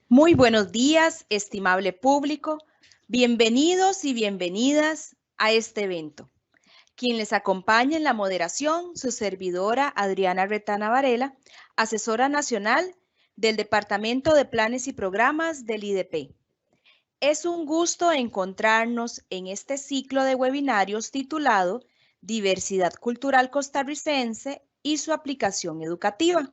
Muy buenos días, estimable público. Bienvenidos y bienvenidas a este evento. Quien les acompaña en la moderación, su servidora Adriana Retana Varela, asesora nacional del Departamento de Planes y Programas del IDP. Es un gusto encontrarnos en este ciclo de webinarios titulado Diversidad Cultural Costarricense y su aplicación educativa,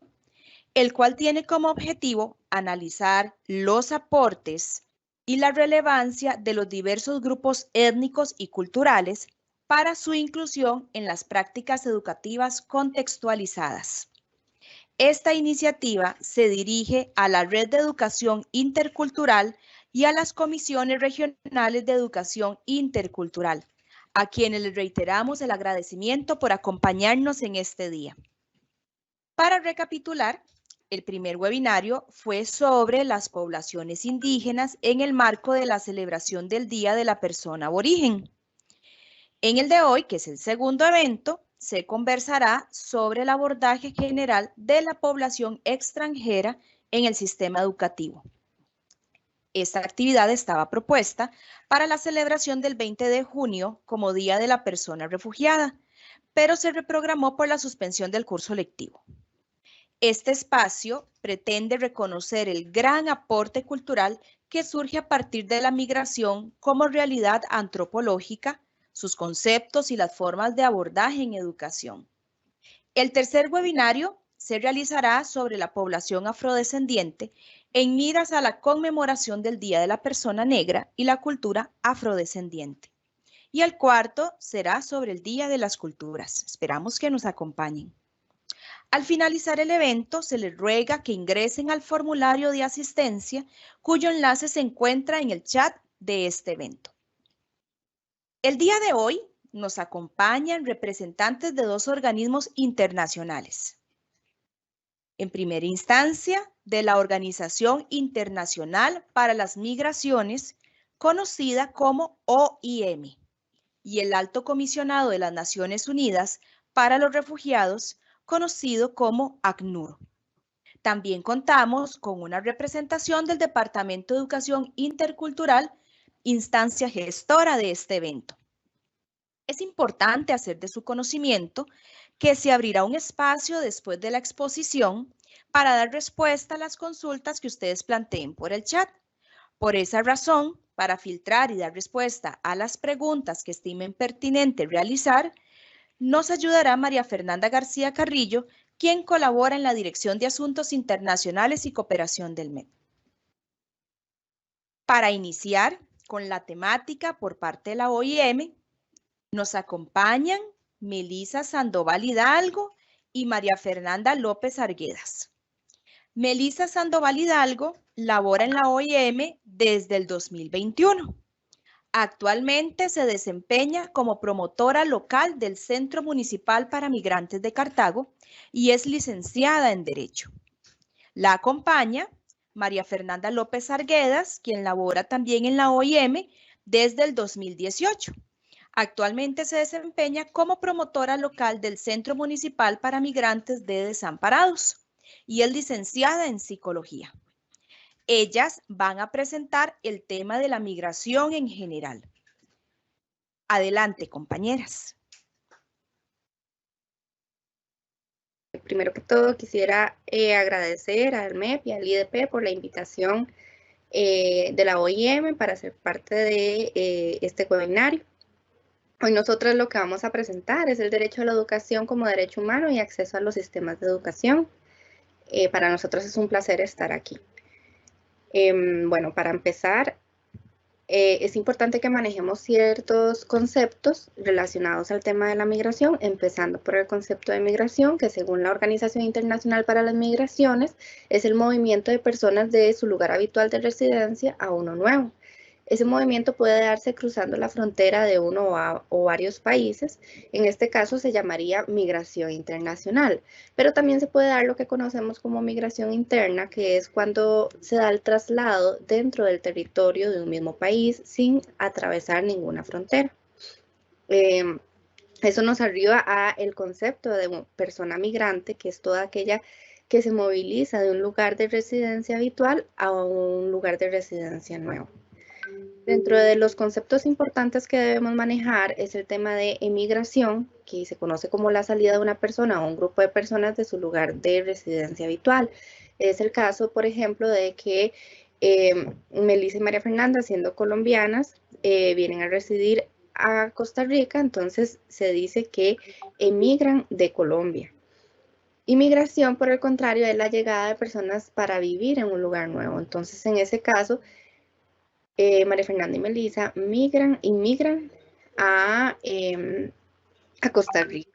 el cual tiene como objetivo analizar los aportes y la relevancia de los diversos grupos étnicos y culturales para su inclusión en las prácticas educativas contextualizadas. Esta iniciativa se dirige a la Red de Educación Intercultural y a las comisiones regionales de educación intercultural, a quienes les reiteramos el agradecimiento por acompañarnos en este día. Para recapitular, el primer webinario fue sobre las poblaciones indígenas en el marco de la celebración del Día de la Persona Aborigen. En el de hoy, que es el segundo evento, se conversará sobre el abordaje general de la población extranjera en el sistema educativo. Esta actividad estaba propuesta para la celebración del 20 de junio como Día de la Persona Refugiada, pero se reprogramó por la suspensión del curso lectivo. Este espacio pretende reconocer el gran aporte cultural que surge a partir de la migración como realidad antropológica, sus conceptos y las formas de abordaje en educación. El tercer webinario se realizará sobre la población afrodescendiente en miras a la conmemoración del Día de la Persona Negra y la cultura afrodescendiente. Y el cuarto será sobre el Día de las Culturas. Esperamos que nos acompañen. Al finalizar el evento, se les ruega que ingresen al formulario de asistencia, cuyo enlace se encuentra en el chat de este evento. El día de hoy nos acompañan representantes de dos organismos internacionales. En primera instancia, de la Organización Internacional para las Migraciones, conocida como OIM, y el Alto Comisionado de las Naciones Unidas para los Refugiados, conocido como ACNUR. También contamos con una representación del Departamento de Educación Intercultural, instancia gestora de este evento. Es importante hacer de su conocimiento que se abrirá un espacio después de la exposición para dar respuesta a las consultas que ustedes planteen por el chat. Por esa razón, para filtrar y dar respuesta a las preguntas que estimen pertinente realizar, nos ayudará María Fernanda García Carrillo, quien colabora en la Dirección de Asuntos Internacionales y Cooperación del MED. Para iniciar con la temática por parte de la OIM, nos acompañan Melisa Sandoval Hidalgo y María Fernanda López Arguedas. Melisa Sandoval Hidalgo labora en la OIM desde el 2021. Actualmente se desempeña como promotora local del Centro Municipal para Migrantes de Cartago y es licenciada en Derecho. La acompaña María Fernanda López Arguedas, quien labora también en la OIM desde el 2018. Actualmente se desempeña como promotora local del Centro Municipal para Migrantes de Desamparados y es licenciada en Psicología. Ellas van a presentar el tema de la migración en general. Adelante, compañeras. Primero que todo, quisiera agradecer al MEP y al IDP por la invitación de la OIM para ser parte de este webinario. Hoy nosotros lo que vamos a presentar es el derecho a la educación como derecho humano y acceso a los sistemas de educación. Para nosotros es un placer estar aquí. Bueno, para empezar, es importante que manejemos ciertos conceptos relacionados al tema de la migración, empezando por el concepto de migración, que según la Organización Internacional para las Migraciones, es el movimiento de personas de su lugar habitual de residencia a uno nuevo. Ese movimiento puede darse cruzando la frontera de uno o varios países. En este caso se llamaría migración internacional, pero también se puede dar lo que conocemos como migración interna, que es cuando se da el traslado dentro del territorio de un mismo país sin atravesar ninguna frontera. Eso nos arriba a el concepto de persona migrante, que es toda aquella que se moviliza de un lugar de residencia habitual a un lugar de residencia nuevo. Dentro de los conceptos importantes que debemos manejar es el tema de emigración, que se conoce como la salida de una persona o un grupo de personas de su lugar de residencia habitual. Es el caso, por ejemplo, de que Melissa y María Fernanda, siendo colombianas, vienen a residir a Costa Rica, entonces se dice que emigran de Colombia. Inmigración, por el contrario, es la llegada de personas para vivir en un lugar nuevo. Entonces, en ese caso, María Fernanda y Melissa inmigran a Costa Rica.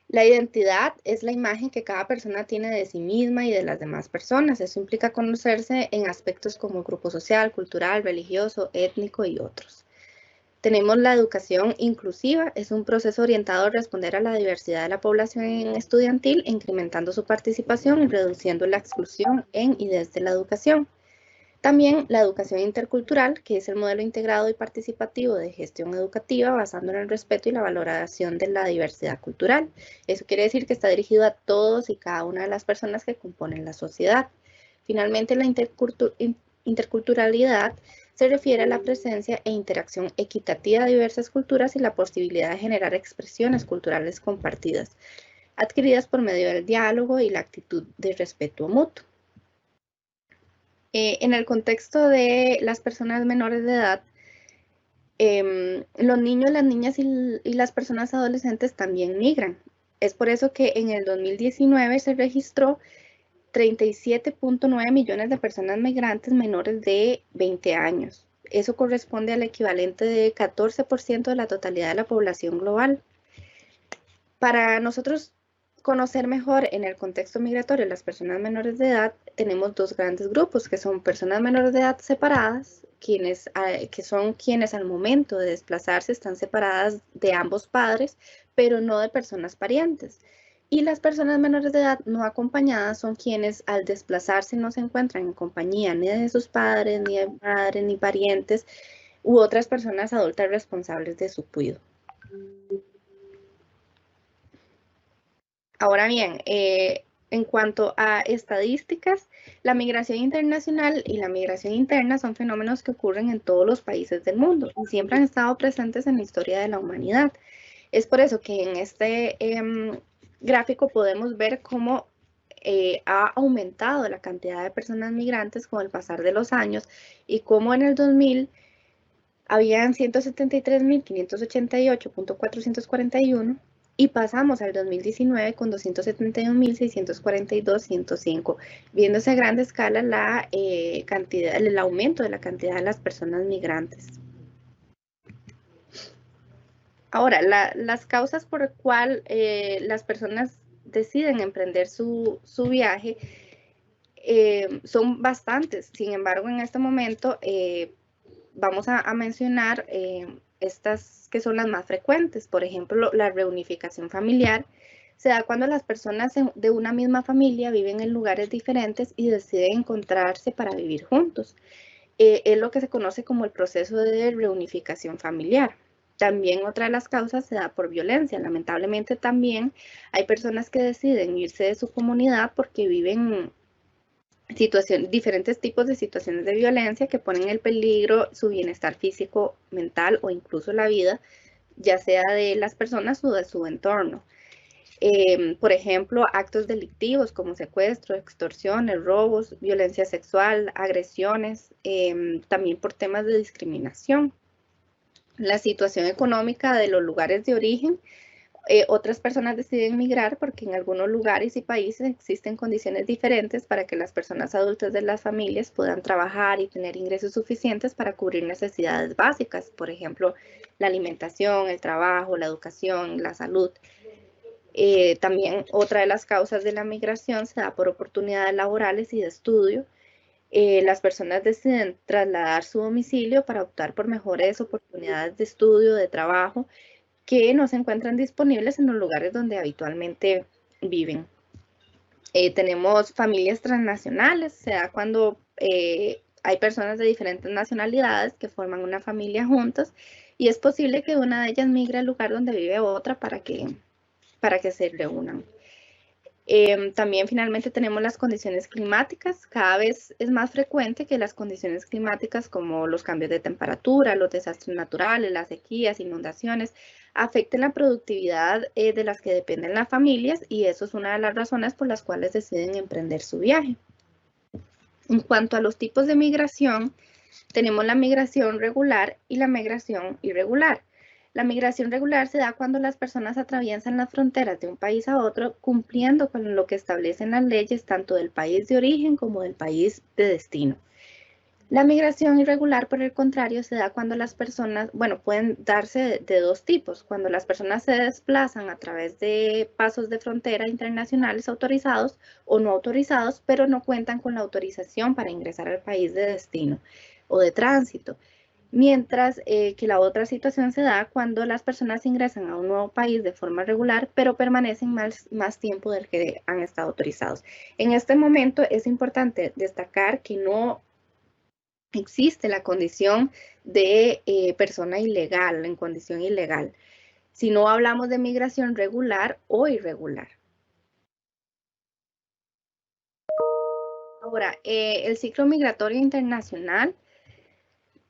La identidad es la imagen que cada persona tiene de sí misma y de las demás personas. Eso implica conocerse en aspectos como grupo social, cultural, religioso, étnico y otros. Tenemos la educación inclusiva, es un proceso orientado a responder a la diversidad de la población estudiantil, incrementando su participación y reduciendo la exclusión en y desde la educación. También la educación intercultural, que es el modelo integrado y participativo de gestión educativa basado en el respeto y la valoración de la diversidad cultural. Eso quiere decir que está dirigido a todos y cada una de las personas que componen la sociedad. Finalmente, la interculturalidad se refiere a la presencia e interacción equitativa de diversas culturas y la posibilidad de generar expresiones culturales compartidas, adquiridas por medio del diálogo y la actitud de respeto mutuo. En el contexto de las personas menores de edad, los niños, las niñas y las personas adolescentes también migran. Es por eso que en el 2019 se registró 37.9 millones de personas migrantes menores de 20 años. Eso corresponde al equivalente de 14% de la totalidad de la población global. Para nosotros conocer mejor en el contexto migratorio las personas menores de edad, tenemos dos grandes grupos, que son personas menores de edad separadas, que son quienes al momento de desplazarse están separadas de ambos padres, pero no de personas parientes. Y las personas menores de edad no acompañadas son quienes al desplazarse no se encuentran en compañía ni de sus padres, ni de madres, ni parientes, u otras personas adultas responsables de su cuidado. Ahora bien, en cuanto a estadísticas, la migración internacional y la migración interna son fenómenos que ocurren en todos los países del mundo y siempre han estado presentes en la historia de la humanidad. Es por eso que en este gráfico podemos ver cómo ha aumentado la cantidad de personas migrantes con el pasar de los años y cómo en el 2000 habían 173.588.441 y pasamos al 2019 con 271.642.105, viéndose a gran escala la cantidad, el aumento de la cantidad de las personas migrantes. Ahora, las causas por las cuales las personas deciden emprender su viaje son bastantes. Sin embargo, en este momento vamos a mencionar estas que son las más frecuentes. Por ejemplo, la reunificación familiar se da cuando las personas de una misma familia viven en lugares diferentes y deciden encontrarse para vivir juntos. Es lo que se conoce como el proceso de reunificación familiar. También otra de las causas se da por violencia. Lamentablemente también hay personas que deciden irse de su comunidad porque viven diferentes tipos de situaciones de violencia que ponen en peligro su bienestar físico, mental o incluso la vida, ya sea de las personas o de su entorno. Por ejemplo, actos delictivos como secuestro, extorsiones, robos, violencia sexual, agresiones, también por temas de discriminación. La situación económica de los lugares de origen. Otras personas deciden migrar porque en algunos lugares y países existen condiciones diferentes para que las personas adultas de las familias puedan trabajar y tener ingresos suficientes para cubrir necesidades básicas, por ejemplo, la alimentación, el trabajo, la educación, la salud. También otra de las causas de la migración se da por oportunidades laborales y de estudio. Las personas deciden trasladar su domicilio para optar por mejores oportunidades de estudio, de trabajo, que no se encuentran disponibles en los lugares donde habitualmente viven. Tenemos familias transnacionales, se da cuando hay personas de diferentes nacionalidades que forman una familia juntos y es posible que una de ellas migre al lugar donde vive otra para que se reúnan. También finalmente tenemos las condiciones climáticas. Cada vez es más frecuente que las condiciones climáticas como los cambios de temperatura, los desastres naturales, las sequías, inundaciones, afecten la productividad de las que dependen las familias y eso es una de las razones por las cuales deciden emprender su viaje. En cuanto a los tipos de migración, tenemos la migración regular y la migración irregular. La migración regular se da cuando las personas atraviesan las fronteras de un país a otro cumpliendo con lo que establecen las leyes tanto del país de origen como del país de destino. La migración irregular, por el contrario, se da cuando las personas, pueden darse de dos tipos. Cuando las personas se desplazan a través de pasos de frontera internacionales autorizados o no autorizados, pero no cuentan con la autorización para ingresar al país de destino o de tránsito. Mientras que la otra situación se da cuando las personas ingresan a un nuevo país de forma regular, pero permanecen más tiempo del que han estado autorizados. En este momento es importante destacar que no existe la condición de persona ilegal, en condición ilegal, si no hablamos de migración regular o irregular. Ahora, el ciclo migratorio internacional,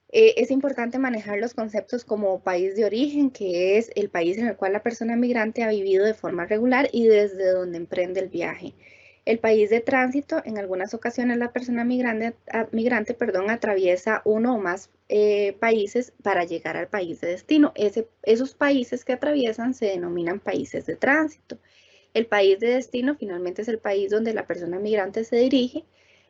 es importante manejar los conceptos como país de origen, que es el país en el cual la persona migrante ha vivido de forma regular y desde donde emprende el viaje. El país de tránsito, en algunas ocasiones la persona migrante atraviesa uno o más países para llegar al país de destino. Esos países que atraviesan se denominan países de tránsito. El país de destino finalmente es el país donde la persona migrante se dirige.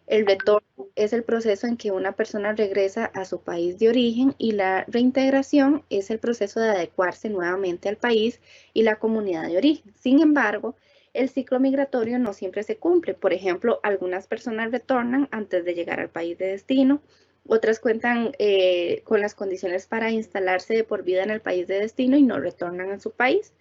El retorno es el proceso en que una persona regresa a su país de origen y la reintegración es el proceso de adecuarse nuevamente al país y la comunidad de origen. Sin embargo, el ciclo migratorio no siempre se cumple. Por ejemplo, algunas personas retornan antes de llegar al país de destino, otras cuentan con las condiciones para instalarse de por vida en el país de destino y no retornan a su país.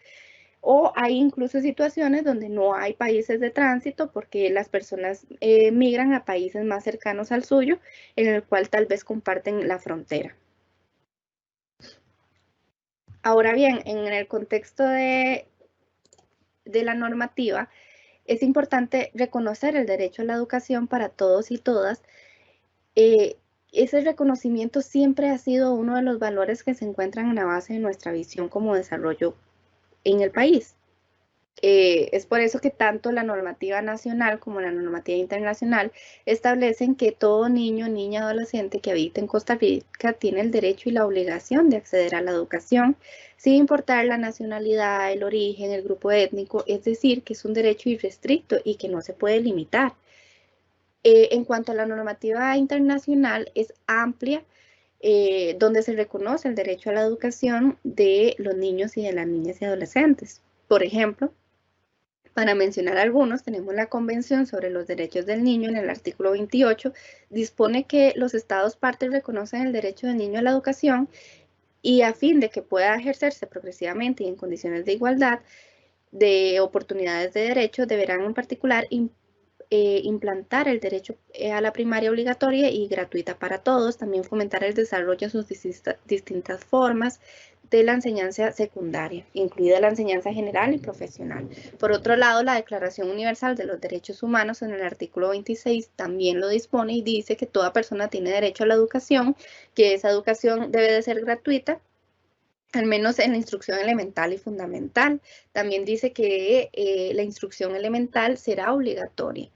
O hay incluso situaciones donde no hay países de tránsito porque las personas migran a países más cercanos al suyo, en el cual tal vez comparten la frontera. Ahora bien, en el contexto de la normativa, es importante reconocer el derecho a la educación para todos y todas. Ese reconocimiento siempre ha sido uno de los valores que se encuentran en la base de nuestra visión como desarrollo en el país. Es por eso que tanto la normativa nacional como la normativa internacional establecen que todo niño, niña, adolescente que habita en Costa Rica tiene el derecho y la obligación de acceder a la educación, sin importar la nacionalidad, el origen, el grupo étnico, es decir, que es un derecho irrestricto y que no se puede limitar. En cuanto a la normativa internacional, es amplia, donde se reconoce el derecho a la educación de los niños y de las niñas y adolescentes. Por ejemplo, para mencionar algunos, tenemos la Convención sobre los Derechos del Niño en el artículo 28, dispone que los estados partes reconocen el derecho del niño a la educación y a fin de que pueda ejercerse progresivamente y en condiciones de igualdad de oportunidades de derecho, deberán en particular implantar el derecho a la primaria obligatoria y gratuita para todos, también fomentar el desarrollo en sus distintas formas de la enseñanza secundaria, incluida la enseñanza general y profesional. Por otro lado, la Declaración Universal de los Derechos Humanos en el artículo 26 también lo dispone y dice que toda persona tiene derecho a la educación, que esa educación debe de ser gratuita, al menos en la instrucción elemental y fundamental. También dice que la instrucción elemental será obligatoria.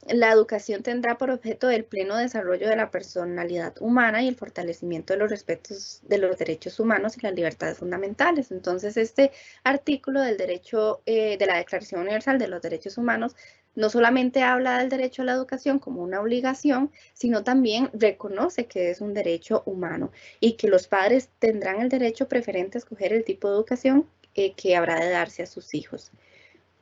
La educación tendrá por objeto el pleno desarrollo de la personalidad humana y el fortalecimiento de los respetos de los derechos humanos y las libertades fundamentales. Entonces, este artículo del derecho de la Declaración Universal de los Derechos Humanos no solamente habla del derecho a la educación como una obligación, sino también reconoce que es un derecho humano y que los padres tendrán el derecho preferente a escoger el tipo de educación que habrá de darse a sus hijos.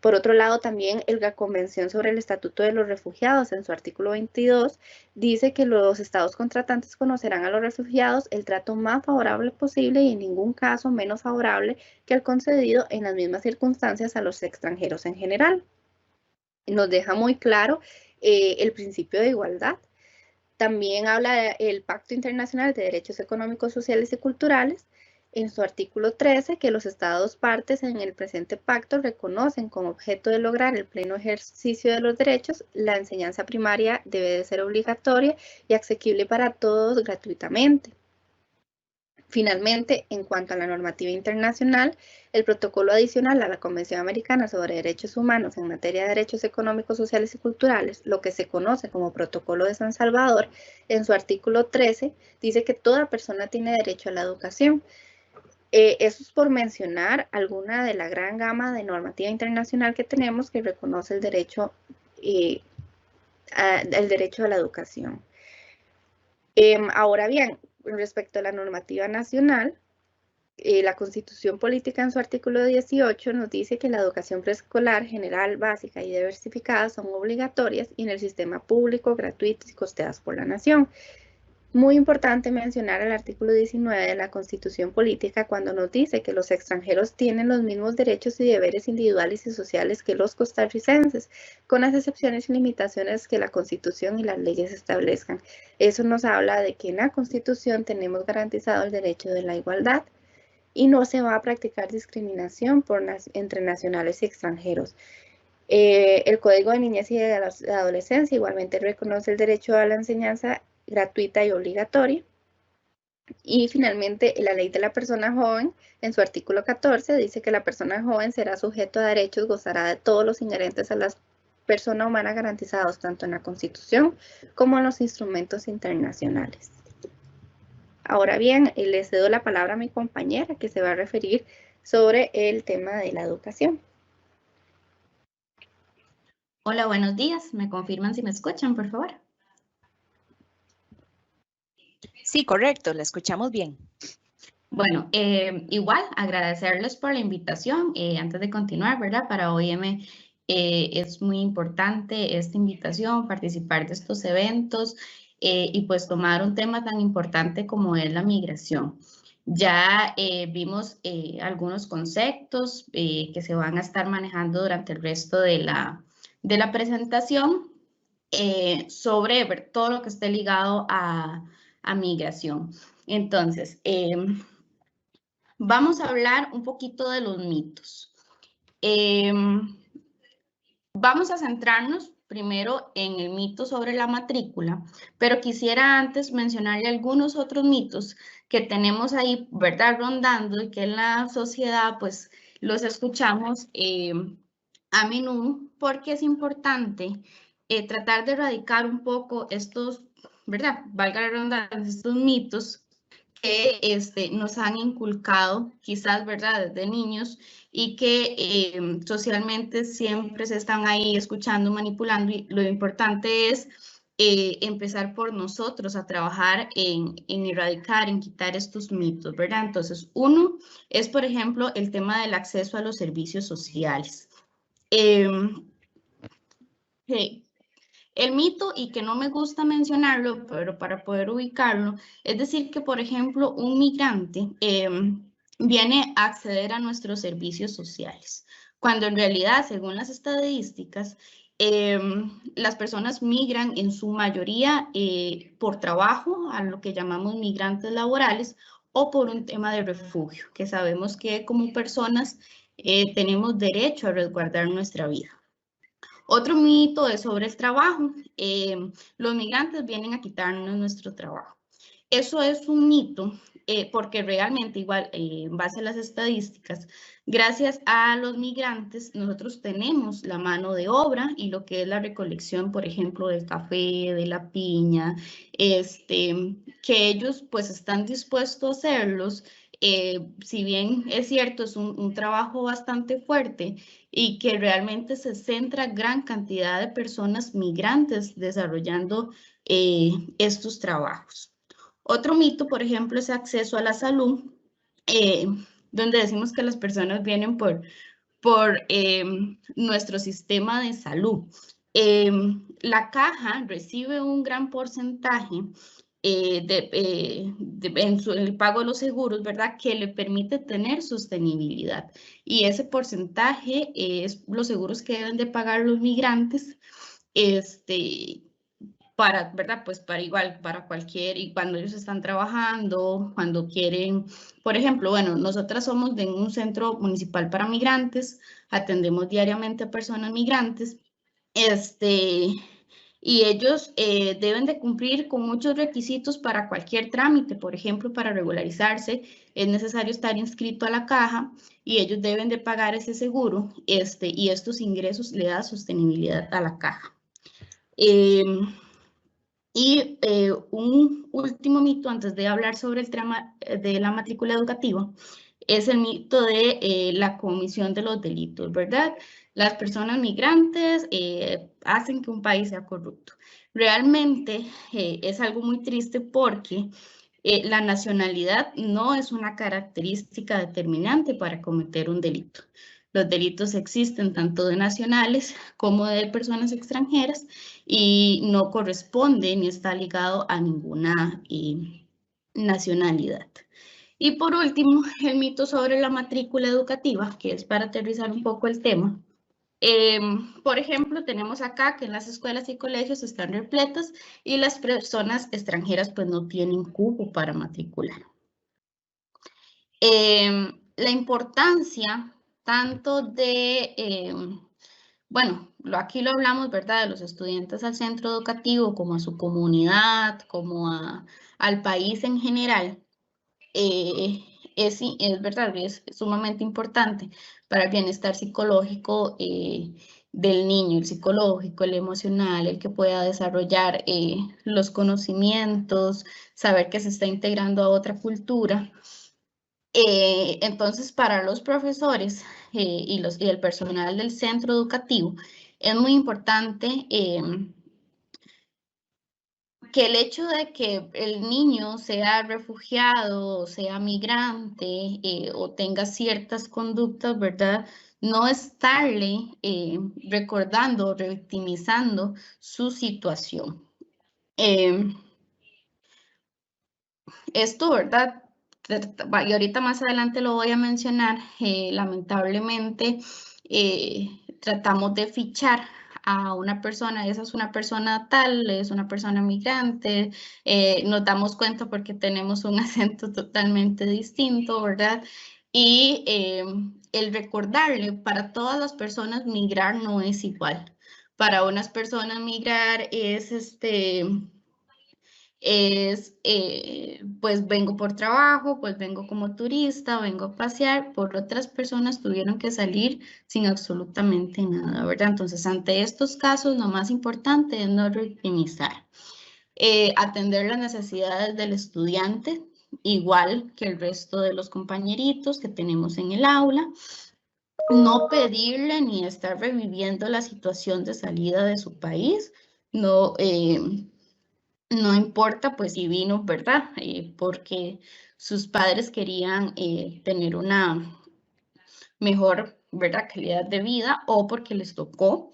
Por otro lado, también la Convención sobre el Estatuto de los Refugiados, en su artículo 22, dice que los estados contratantes conocerán a los refugiados el trato más favorable posible y en ningún caso menos favorable que el concedido en las mismas circunstancias a los extranjeros en general. Nos deja muy claro el principio de igualdad. También habla el Pacto Internacional de Derechos Económicos, Sociales y Culturales, en su artículo 13, que los estados partes en el presente pacto reconocen como objeto de lograr el pleno ejercicio de los derechos, la enseñanza primaria debe de ser obligatoria y asequible para todos gratuitamente. Finalmente, en cuanto a la normativa internacional, el protocolo adicional a la Convención Americana sobre Derechos Humanos en materia de derechos económicos, sociales y culturales, lo que se conoce como Protocolo de San Salvador, en su artículo 13, dice que toda persona tiene derecho a la educación. Eso es por mencionar alguna de la gran gama de normativa internacional que tenemos que reconoce el derecho a la educación. Ahora bien, respecto a la normativa nacional, la Constitución Política en su artículo 18 nos dice que la educación preescolar, general, básica y diversificada son obligatorias y en el sistema público, gratuitas y costeadas por la nación. Muy importante mencionar el artículo 19 de la Constitución Política cuando nos dice que los extranjeros tienen los mismos derechos y deberes individuales y sociales que los costarricenses, con las excepciones y limitaciones que la Constitución y las leyes establezcan. Eso nos habla de que en la Constitución tenemos garantizado el derecho de la igualdad y no se va a practicar discriminación entre nacionales y extranjeros. El Código de Niñez y de Adolescencia igualmente reconoce el derecho a la enseñanza gratuita y obligatoria. Y finalmente, la ley de la persona joven, en su artículo 14, dice que la persona joven será sujeto a derechos, gozará de todos los inherentes a la persona humana garantizados tanto en la Constitución como en los instrumentos internacionales. Ahora bien, le cedo la palabra a mi compañera que se va a referir sobre el tema de la educación. Hola, buenos días. ¿Me confirman si me escuchan, por favor? Sí, correcto, la escuchamos bien. Bueno, igual agradecerles por la invitación. Antes de continuar, ¿verdad? Para OIM es muy importante esta invitación, participar de estos eventos y pues tomar un tema tan importante como es la migración. Ya vimos algunos conceptos que se van a estar manejando durante el resto de la presentación sobre todo lo que esté ligado a migración. Entonces, vamos a hablar un poquito de los mitos. Vamos a centrarnos primero en el mito sobre la matrícula, pero quisiera antes mencionarle algunos otros mitos que tenemos ahí, ¿verdad? Rondando y que en la sociedad, pues, los escuchamos a menudo, porque es importante tratar de erradicar un poco estos, ¿verdad? Valga la redundancia, estos mitos que nos han inculcado, quizás, ¿verdad?, desde niños, y que socialmente siempre se están ahí escuchando, manipulando, y lo importante es empezar por nosotros a trabajar en erradicar, en quitar estos mitos, ¿verdad? Entonces, uno es, por ejemplo, el tema del acceso a los servicios sociales. El mito, y que no me gusta mencionarlo, pero para poder ubicarlo, es decir que, por ejemplo, un migrante viene a acceder a nuestros servicios sociales, cuando en realidad, según las estadísticas, las personas migran en su mayoría por trabajo, a lo que llamamos migrantes laborales, o por un tema de refugio, que sabemos que como personas tenemos derecho a resguardar nuestra vida. Otro mito es sobre el trabajo. Los migrantes vienen a quitarnos nuestro trabajo. Eso es un mito porque realmente, igual, en base a las estadísticas, gracias a los migrantes, nosotros tenemos la mano de obra y lo que es la recolección, por ejemplo, del café, de la piña, que ellos pues están dispuestos a hacerlos. Si bien es cierto, es un trabajo bastante fuerte y que realmente se centra gran cantidad de personas migrantes desarrollando estos trabajos. Otro mito, por ejemplo, es acceso a la salud, donde decimos que las personas vienen por por nuestro sistema de salud. La caja recibe un gran porcentaje en el pago de los seguros, ¿verdad? Que le permite tener sostenibilidad. Y ese porcentaje es los seguros que deben de pagar los migrantes, para, ¿verdad? Pues para igual, para cualquier, y cuando ellos están trabajando, cuando quieren, por ejemplo, bueno, nosotras somos de un centro municipal para migrantes, atendemos diariamente a personas migrantes, y ellos deben de cumplir con muchos requisitos para cualquier trámite. Por ejemplo, para regularizarse es necesario estar inscrito a la caja y ellos deben de pagar ese seguro, y estos ingresos le dan sostenibilidad a la caja. Y un último mito antes de hablar sobre el tema de la matrícula educativa es el mito de la comisión de los delitos, ¿verdad? Las personas migrantes hacen que un país sea corrupto. Realmente es algo muy triste porque la nacionalidad no es una característica determinante para cometer un delito. Los delitos existen tanto de nacionales como de personas extranjeras y no corresponde ni está ligado a ninguna nacionalidad. Y por último, el mito sobre la matrícula educativa, que es para aterrizar un poco el tema. Por ejemplo, tenemos acá que en las escuelas y colegios están repletas y las personas extranjeras pues no tienen cupo para matricular. La importancia tanto de, bueno, aquí lo hablamos, ¿verdad? De los estudiantes al centro educativo, como a su comunidad, como al país en general. Es verdad, es sumamente importante para el bienestar psicológico del niño, el psicológico, el emocional, el que pueda desarrollar los conocimientos, saber que se está integrando a otra cultura. Entonces, para los profesores y el personal del centro educativo, es muy importante que el hecho de que el niño sea refugiado, o sea migrante, o tenga ciertas conductas, ¿verdad? No estarle recordando, revictimizando su situación. Esto, ¿verdad? Y ahorita más adelante lo voy a mencionar, lamentablemente tratamos de fichar a una persona, esa es una persona tal, es una persona migrante, nos damos cuenta porque tenemos un acento totalmente distinto, ¿verdad? Y el recordarle, para todas las personas migrar no es igual. Para unas personas migrar es pues vengo por trabajo, pues vengo como turista, vengo a pasear. Por otras personas tuvieron que salir sin absolutamente nada, ¿verdad? Entonces, ante estos casos, lo más importante es no victimizar. Atender las necesidades del estudiante, igual que el resto de los compañeritos que tenemos en el aula. No pedirle ni estar reviviendo la situación de salida de su país. No importa pues si vino, ¿verdad? Porque sus padres querían tener una mejor, ¿verdad? Calidad de vida o porque les tocó.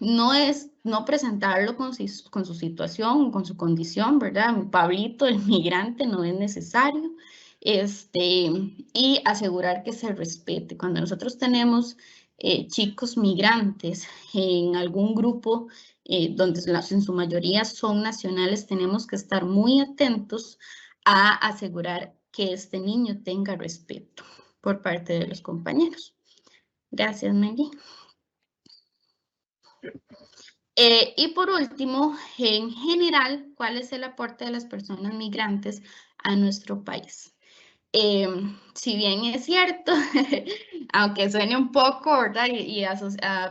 No presentarlo con su situación, con su condición, ¿verdad? Mi Pablito, el migrante, no es necesario. Y asegurar que se respete. Cuando nosotros tenemos chicos migrantes en algún grupo, donde en su mayoría son nacionales, tenemos que estar muy atentos a asegurar que este niño tenga respeto por parte de los compañeros. Gracias, Mary. Y por último, en general, ¿cuál es el aporte de las personas migrantes a nuestro país? Si bien es cierto, aunque suene un poco, ¿verdad? Y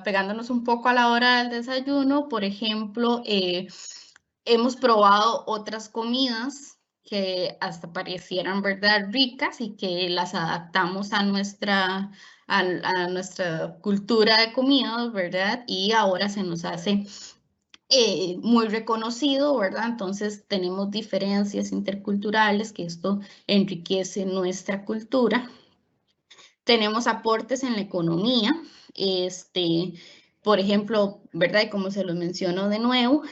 pegándonos un poco a la hora del desayuno, por ejemplo, hemos probado otras comidas que hasta parecieran, ¿verdad?, ricas y que las adaptamos a nuestra cultura de comidas, ¿verdad? Y ahora se nos hace muy reconocido, ¿verdad? Entonces tenemos diferencias interculturales, que esto enriquece nuestra cultura. Tenemos aportes en la economía, por ejemplo, ¿verdad? Y como se los menciono de nuevo,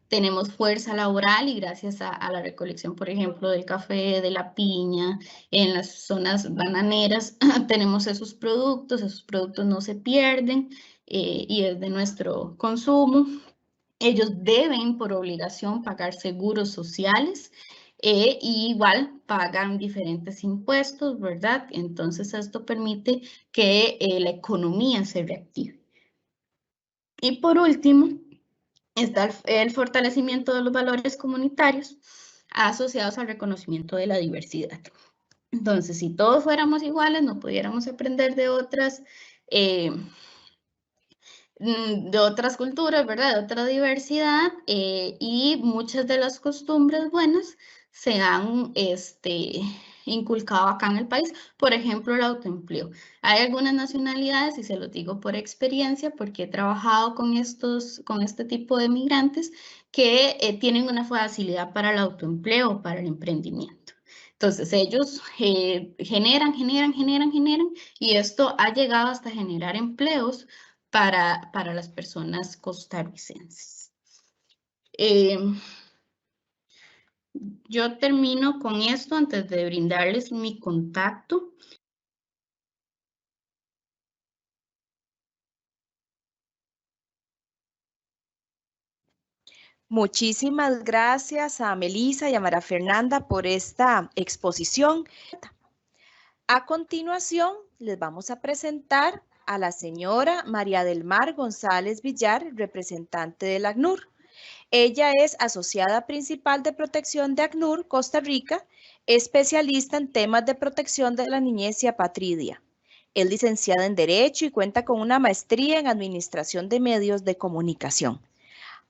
tenemos fuerza laboral y gracias a la recolección, por ejemplo, del café, de la piña, en las zonas bananeras, tenemos esos productos no se pierden y es de nuestro consumo. Ellos deben por obligación pagar seguros sociales y igual pagan diferentes impuestos, ¿verdad? Entonces esto permite que la economía se reactive. Y por último, está el fortalecimiento de los valores comunitarios asociados al reconocimiento de la diversidad. Entonces, si todos fuéramos iguales, no pudiéramos aprender de otras culturas, ¿verdad? De otra diversidad y muchas de las costumbres buenas se han inculcado acá en el país. Por ejemplo, el autoempleo. Hay algunas nacionalidades, y se los digo por experiencia, porque he trabajado con este tipo de migrantes que tienen una facilidad para el autoempleo, para el emprendimiento. Entonces, ellos generan, y esto ha llegado hasta generar empleos para las personas costarricenses. Yo termino con esto antes de brindarles mi contacto. Muchísimas gracias a Melissa y a María Fernanda por esta exposición. A continuación, les vamos a presentar a la señora María del Mar González Villar, representante del ACNUR. Ella es asociada principal de protección de ACNUR Costa Rica, especialista en temas de protección de la niñez y apatridia. Es licenciada en Derecho y cuenta con una maestría en Administración de Medios de Comunicación.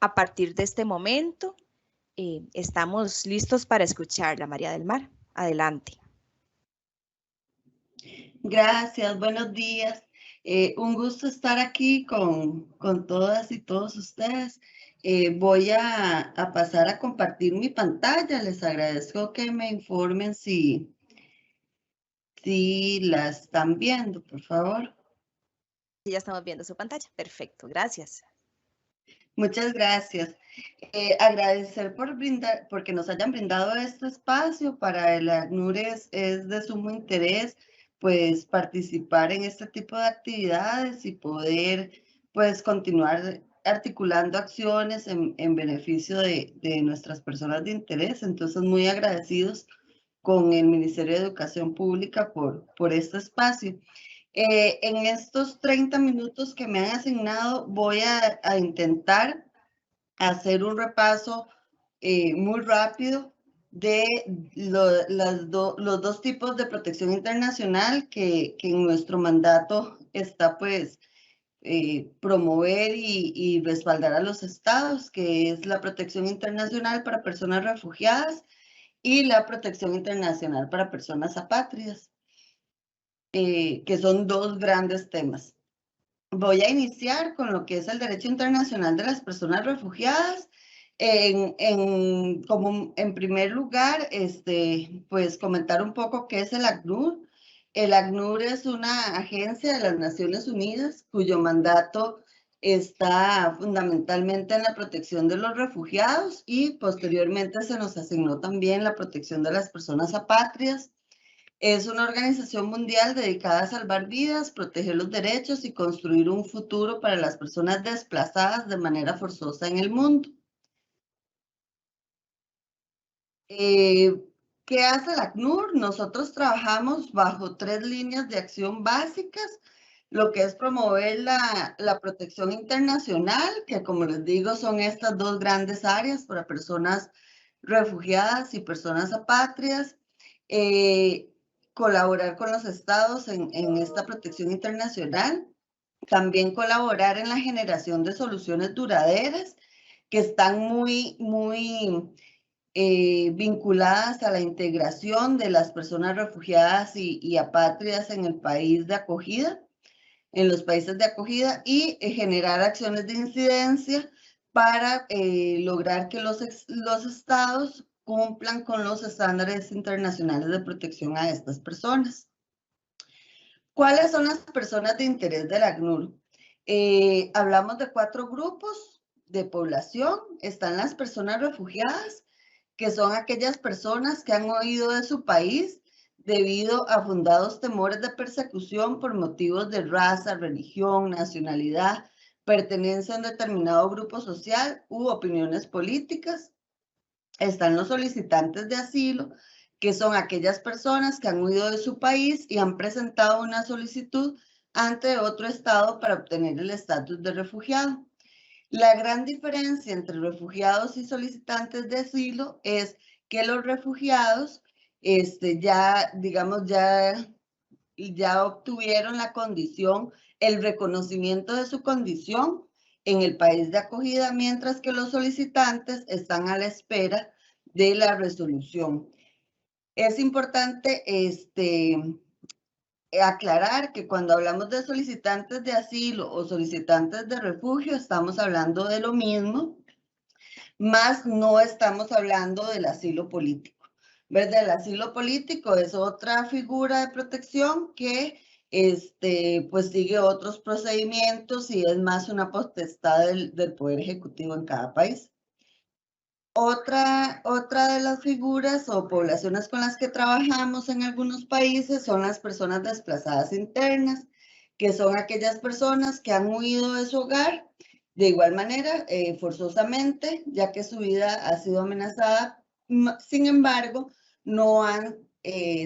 A partir de este momento, estamos listos para escucharla, María del Mar. Adelante. Gracias, buenos días. Un gusto estar aquí con todas y todos ustedes. Voy a pasar a compartir mi pantalla. Les agradezco que me informen si la están viendo, por favor. Ya estamos viendo su pantalla. Perfecto, gracias. Muchas gracias. Agradecer porque nos hayan brindado este espacio. Para el ACNUR es de sumo interés pues participar en este tipo de actividades y poder pues continuar articulando acciones en beneficio de nuestras personas de interés. Entonces, muy agradecidos con el Ministerio de Educación Pública por este espacio. En estos 30 minutos que me han asignado, voy a intentar hacer un repaso muy rápido de los dos tipos de protección internacional que en nuestro mandato está pues promover y respaldar a los estados, que es la protección internacional para personas refugiadas y la protección internacional para personas apátridas, que son dos grandes temas. Voy a iniciar con lo que es el derecho internacional de las personas refugiadas. Como en primer lugar, pues comentar un poco qué es el ACNUR. El ACNUR es una agencia de las Naciones Unidas cuyo mandato está fundamentalmente en la protección de los refugiados y posteriormente se nos asignó también la protección de las personas apátridas. Es una organización mundial dedicada a salvar vidas, proteger los derechos y construir un futuro para las personas desplazadas de manera forzosa en el mundo. ¿Qué hace el ACNUR? Nosotros trabajamos bajo 3 líneas de acción básicas, lo que es promover la protección internacional, que como les digo son estas dos grandes áreas para personas refugiadas y personas apátridas. Colaborar con los estados en esta protección internacional, también colaborar en la generación de soluciones duraderas que están muy vinculadas a la integración de las personas refugiadas y apátridas en el país de acogida, en los países de acogida y generar acciones de incidencia para lograr que los estados cumplan con los estándares internacionales de protección a estas personas. ¿Cuáles son las personas de interés del ACNUR? Hablamos de 4 grupos de población. Están las personas refugiadas, que son aquellas personas que han huido de su país debido a fundados temores de persecución por motivos de raza, religión, nacionalidad, pertenencia a un determinado grupo social u opiniones políticas. Están los solicitantes de asilo, que son aquellas personas que han huido de su país y han presentado una solicitud ante otro estado para obtener el estatus de refugiado. La gran diferencia entre refugiados y solicitantes de asilo es que los refugiados ya obtuvieron la condición, el reconocimiento de su condición en el país de acogida, mientras que los solicitantes están a la espera de la resolución. Es importante aclarar que cuando hablamos de solicitantes de asilo o solicitantes de refugio, estamos hablando de lo mismo, más no estamos hablando del asilo político. ¿Verdad? El asilo político es otra figura de protección que pues sigue otros procedimientos y es más una potestad del Poder Ejecutivo en cada país. Otra de las figuras o poblaciones con las que trabajamos en algunos países son las personas desplazadas internas, que son aquellas personas que han huido de su hogar de igual manera, forzosamente, ya que su vida ha sido amenazada. Sin embargo, no han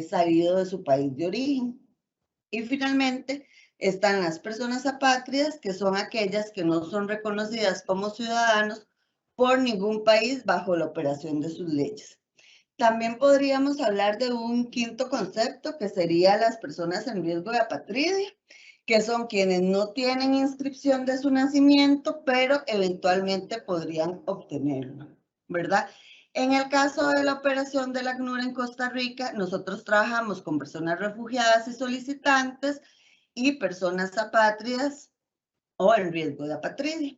salido de su país de origen. Y finalmente están las personas apátridas, que son aquellas que no son reconocidas como ciudadanos por ningún país bajo la operación de sus leyes. También podríamos hablar de un quinto concepto, que sería las personas en riesgo de apatridia, que son quienes no tienen inscripción de su nacimiento, pero eventualmente podrían obtenerlo, ¿verdad? En el caso de la operación del ACNUR en Costa Rica, nosotros trabajamos con personas refugiadas y solicitantes y personas apátridas o en riesgo de apatridia.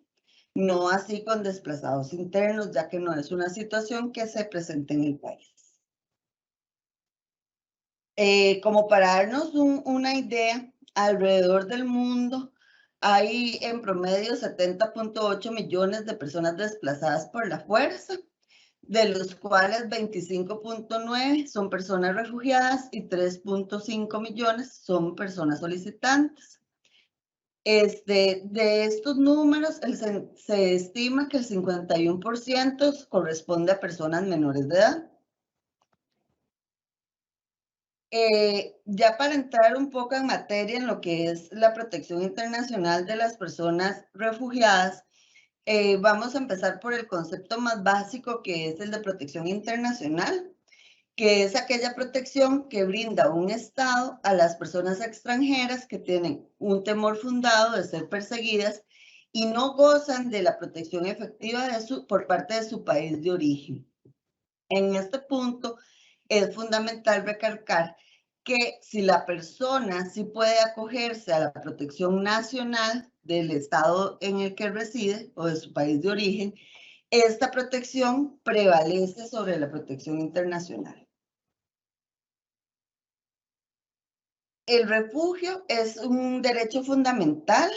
No así con desplazados internos, ya que no es una situación que se presente en el país. Como para darnos una idea, alrededor del mundo hay en promedio 70.8 millones de personas desplazadas por la fuerza, de los cuales 25.9 son personas refugiadas y 3.5 millones son personas solicitantes. De estos números, se estima que el 51% corresponde a personas menores de edad. Ya para entrar un poco en materia en lo que es la protección internacional de las personas refugiadas, vamos a empezar por el concepto más básico, que es el de protección internacional, que es aquella protección que brinda un Estado a las personas extranjeras que tienen un temor fundado de ser perseguidas y no gozan de la protección efectiva por parte de su país de origen. En este punto es fundamental recalcar que si la persona sí puede acogerse a la protección nacional del estado en el que reside o de su país de origen, esta protección prevalece sobre la protección internacional. El refugio es un derecho fundamental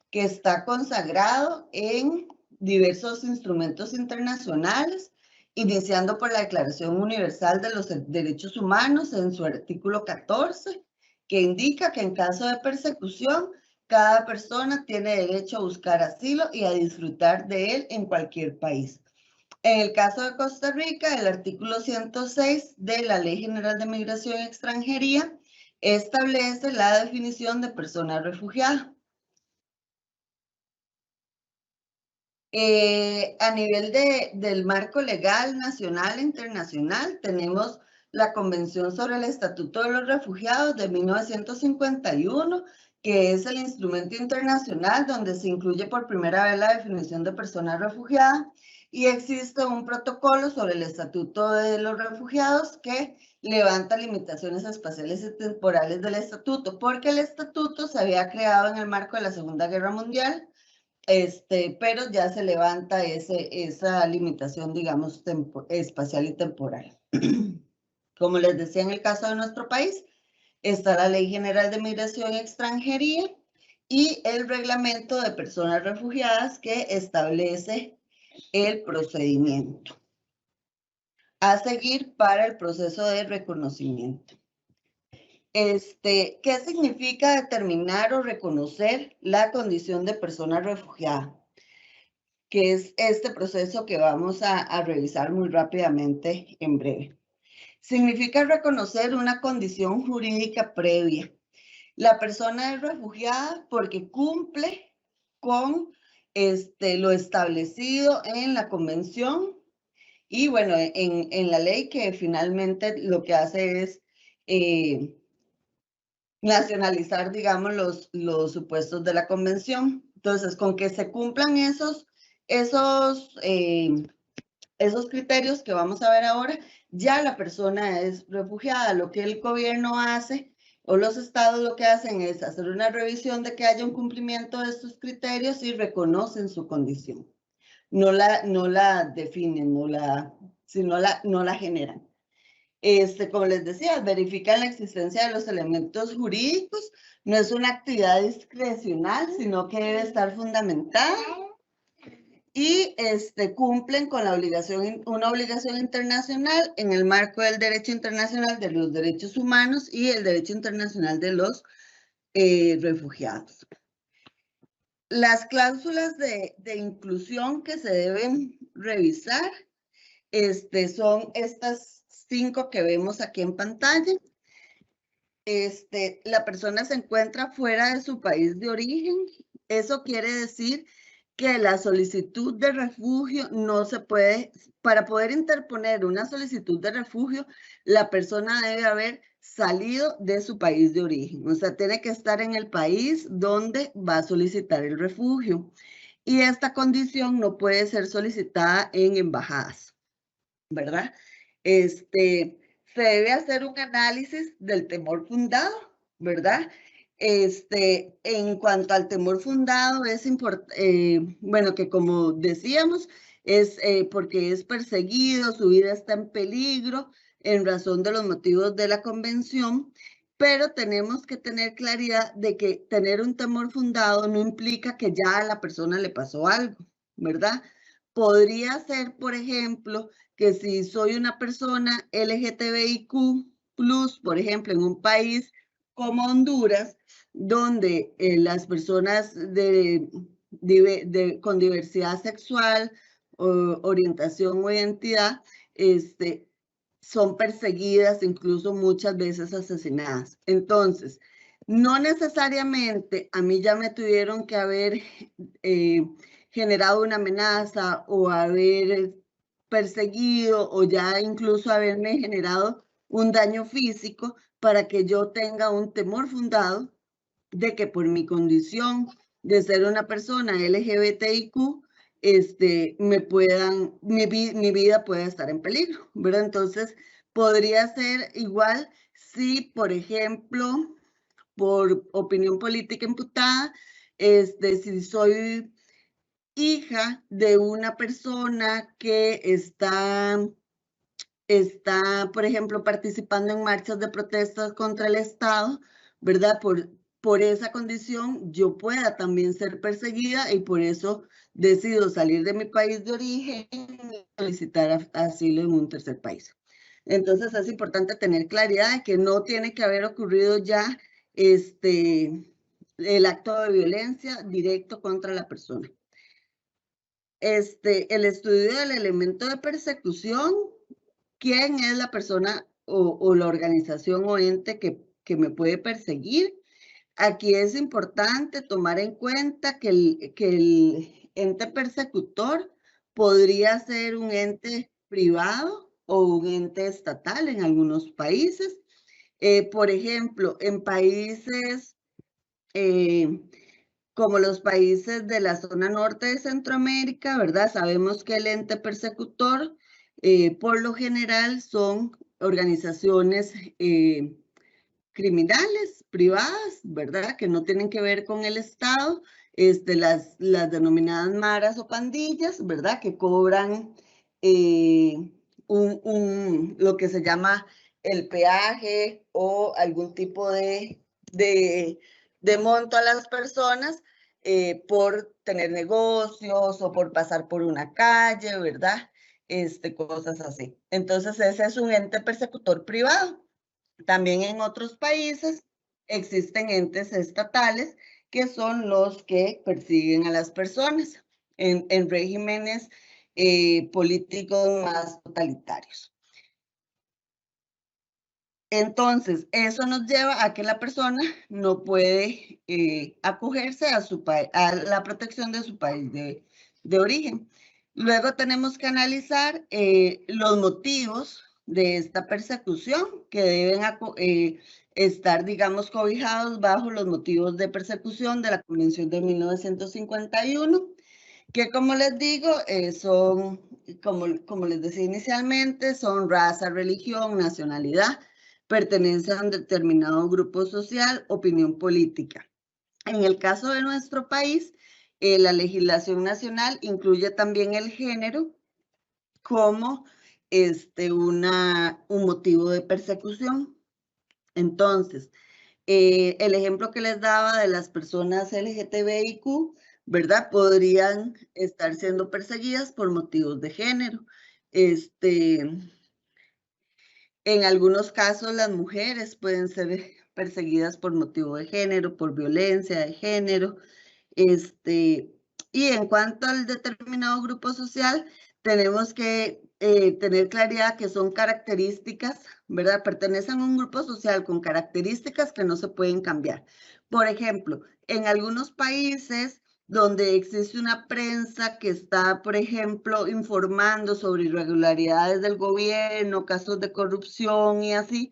que está consagrado en diversos instrumentos internacionales, iniciando por la Declaración Universal de los Derechos Humanos en su artículo 14, que indica que en caso de persecución, cada persona tiene derecho a buscar asilo y a disfrutar de él en cualquier país. En el caso de Costa Rica, el artículo 106 de la Ley General de Migración y Extranjería establece la definición de persona refugiada. A nivel del marco legal nacional e internacional, tenemos la Convención sobre el Estatuto de los Refugiados de 1951, que es el instrumento internacional donde se incluye por primera vez la definición de persona refugiada, y existe un protocolo sobre el Estatuto de los Refugiados que levanta limitaciones espaciales y temporales del Estatuto, porque el Estatuto se había creado en el marco de la Segunda Guerra Mundial, pero ya se levanta esa limitación, digamos, espacial y temporal. Como les decía, en el caso de nuestro país, está la Ley General de Migración y Extranjería y el Reglamento de Personas Refugiadas que establece el procedimiento a seguir para el proceso de reconocimiento. ¿Qué significa determinar o reconocer la condición de persona refugiada? Que es este proceso que vamos a revisar muy rápidamente en breve. Significa reconocer una condición jurídica previa. La persona es refugiada porque cumple con lo establecido en la convención y bueno, en la ley que finalmente lo que hace es nacionalizar, digamos, los supuestos de la convención. Entonces, con que se cumplan esos criterios que vamos a ver ahora, ya la persona es refugiada. Lo que el gobierno hace o los estados lo que hacen es hacer una revisión de que haya un cumplimiento de estos criterios y reconocen su condición. No la definen, no la generan. Como les decía, verifican la existencia de los elementos jurídicos. No es una actividad discrecional, sino que debe estar fundamentada. Y cumplen con una obligación internacional en el marco del derecho internacional de los derechos humanos y el derecho internacional de los refugiados. Las cláusulas de inclusión que se deben revisar son estas 5 que vemos aquí en pantalla. La persona se encuentra fuera de su país de origen. Eso quiere decir que la solicitud de refugio no se puede, para poder interponer una solicitud de refugio, la persona debe haber salido de su país de origen. O sea, tiene que estar en el país donde va a solicitar el refugio. Y esta condición no puede ser solicitada en embajadas, ¿verdad? Se debe hacer un análisis del temor fundado, ¿verdad? En cuanto al temor fundado, es importante, bueno, que como decíamos, es porque es perseguido, su vida está en peligro en razón de los motivos de la convención, pero tenemos que tener claridad de que tener un temor fundado no implica que ya a la persona le pasó algo, ¿verdad? Podría ser, por ejemplo, que si soy una persona LGTBIQ+, por ejemplo, en un país como Honduras, donde las personas con diversidad sexual, orientación o identidad, son perseguidas, incluso muchas veces asesinadas. Entonces, no necesariamente a mí ya me tuvieron que haber generado una amenaza o haber perseguido o ya incluso haberme generado un daño físico para que yo tenga un temor fundado de que por mi condición de ser una persona LGBTIQ, mi vida pueda estar en peligro, ¿verdad? Entonces, podría ser igual si, por ejemplo, por opinión política imputada, si soy hija de una persona que está, por ejemplo, participando en marchas de protestas contra el Estado, ¿verdad? Por esa condición yo pueda también ser perseguida y por eso decido salir de mi país de origen y solicitar asilo en un tercer país. Entonces es importante tener claridad de que no tiene que haber ocurrido ya el acto de violencia directo contra la persona. El estudio del elemento de persecución, quién es la persona o la organización o ente que me puede perseguir. Aquí es importante tomar en cuenta que el ente persecutor podría ser un ente privado o un ente estatal en algunos países. Por ejemplo, en países como los países de la zona norte de Centroamérica, ¿verdad? Sabemos que el ente persecutor, por lo general, son organizaciones criminales, privadas, ¿verdad? Que no tienen que ver con el Estado, las denominadas maras o pandillas, ¿verdad? Que cobran lo que se llama el peaje o algún tipo de monto a las personas por tener negocios o por pasar por una calle, ¿verdad? Cosas así. Entonces, ese es un ente persecutor privado. También en otros países existen entes estatales que son los que persiguen a las personas en regímenes políticos más totalitarios. Entonces, eso nos lleva a que la persona no puede acogerse a la protección de su país de origen. Luego tenemos que analizar los motivos de esta persecución que deben estar, digamos, cobijados bajo los motivos de persecución de la Convención de 1951, que como les digo, son, como les decía inicialmente, son raza, religión, nacionalidad, pertenencia a un determinado grupo social, opinión política. En el caso de nuestro país, la legislación nacional incluye también el género como un motivo de persecución. Entonces, el ejemplo que les daba de las personas LGTBIQ, ¿verdad? Podrían estar siendo perseguidas por motivos de género. En algunos casos, las mujeres pueden ser perseguidas por motivo de género, por violencia de género. Y en cuanto al determinado grupo social, tenemos que tener claridad que son características, ¿verdad? Pertenecen a un grupo social con características que no se pueden cambiar. Por ejemplo, en algunos países donde existe una prensa que está, por ejemplo, informando sobre irregularidades del gobierno, casos de corrupción y así,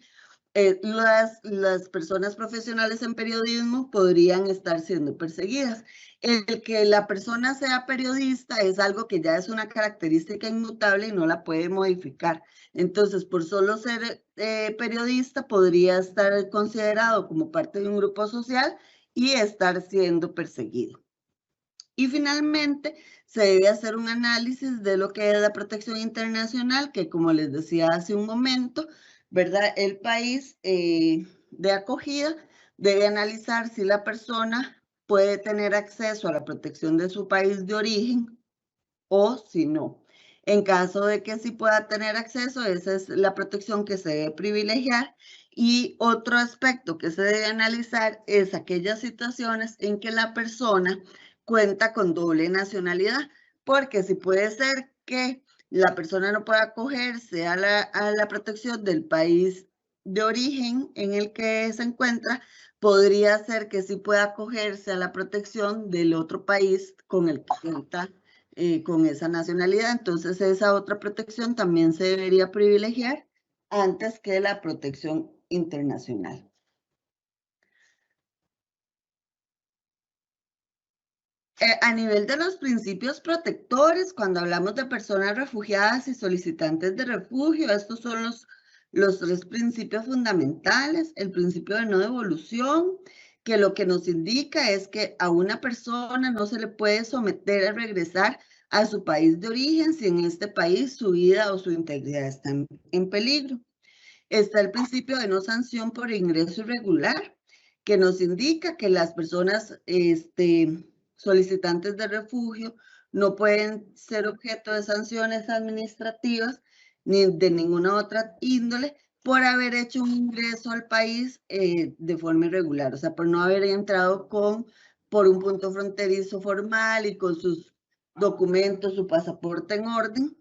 las personas profesionales en periodismo podrían estar siendo perseguidas. El que la persona sea periodista es algo que ya es una característica inmutable y no la puede modificar. Entonces, por solo ser periodista, podría estar considerado como parte de un grupo social y estar siendo perseguido. Y finalmente, se debe hacer un análisis de lo que es la protección internacional, que como les decía hace un momento, ¿verdad? El país de acogida debe analizar si la persona puede tener acceso a la protección de su país de origen o si no. En caso de que sí pueda tener acceso, esa es la protección que se debe privilegiar. Y otro aspecto que se debe analizar es aquellas situaciones en que la persona cuenta con doble nacionalidad, porque si puede ser que la persona no pueda acogerse a la protección del país de origen en el que se encuentra, podría ser que sí pueda acogerse a la protección del otro país con el que cuenta con esa nacionalidad. Entonces, esa otra protección también se debería privilegiar antes que la protección internacional. A nivel de los principios protectores, cuando hablamos de personas refugiadas y solicitantes de refugio, estos son los tres principios fundamentales. El principio de no devolución, que lo que nos indica es que a una persona no se le puede someter a regresar a su país de origen si en este país su vida o su integridad están en peligro. Está el principio de no sanción por ingreso irregular, que nos indica que las personas solicitantes de refugio no pueden ser objeto de sanciones administrativas ni de ninguna otra índole por haber hecho un ingreso al país de forma irregular, o sea, por no haber entrado por un punto fronterizo formal y con sus documentos, su pasaporte en orden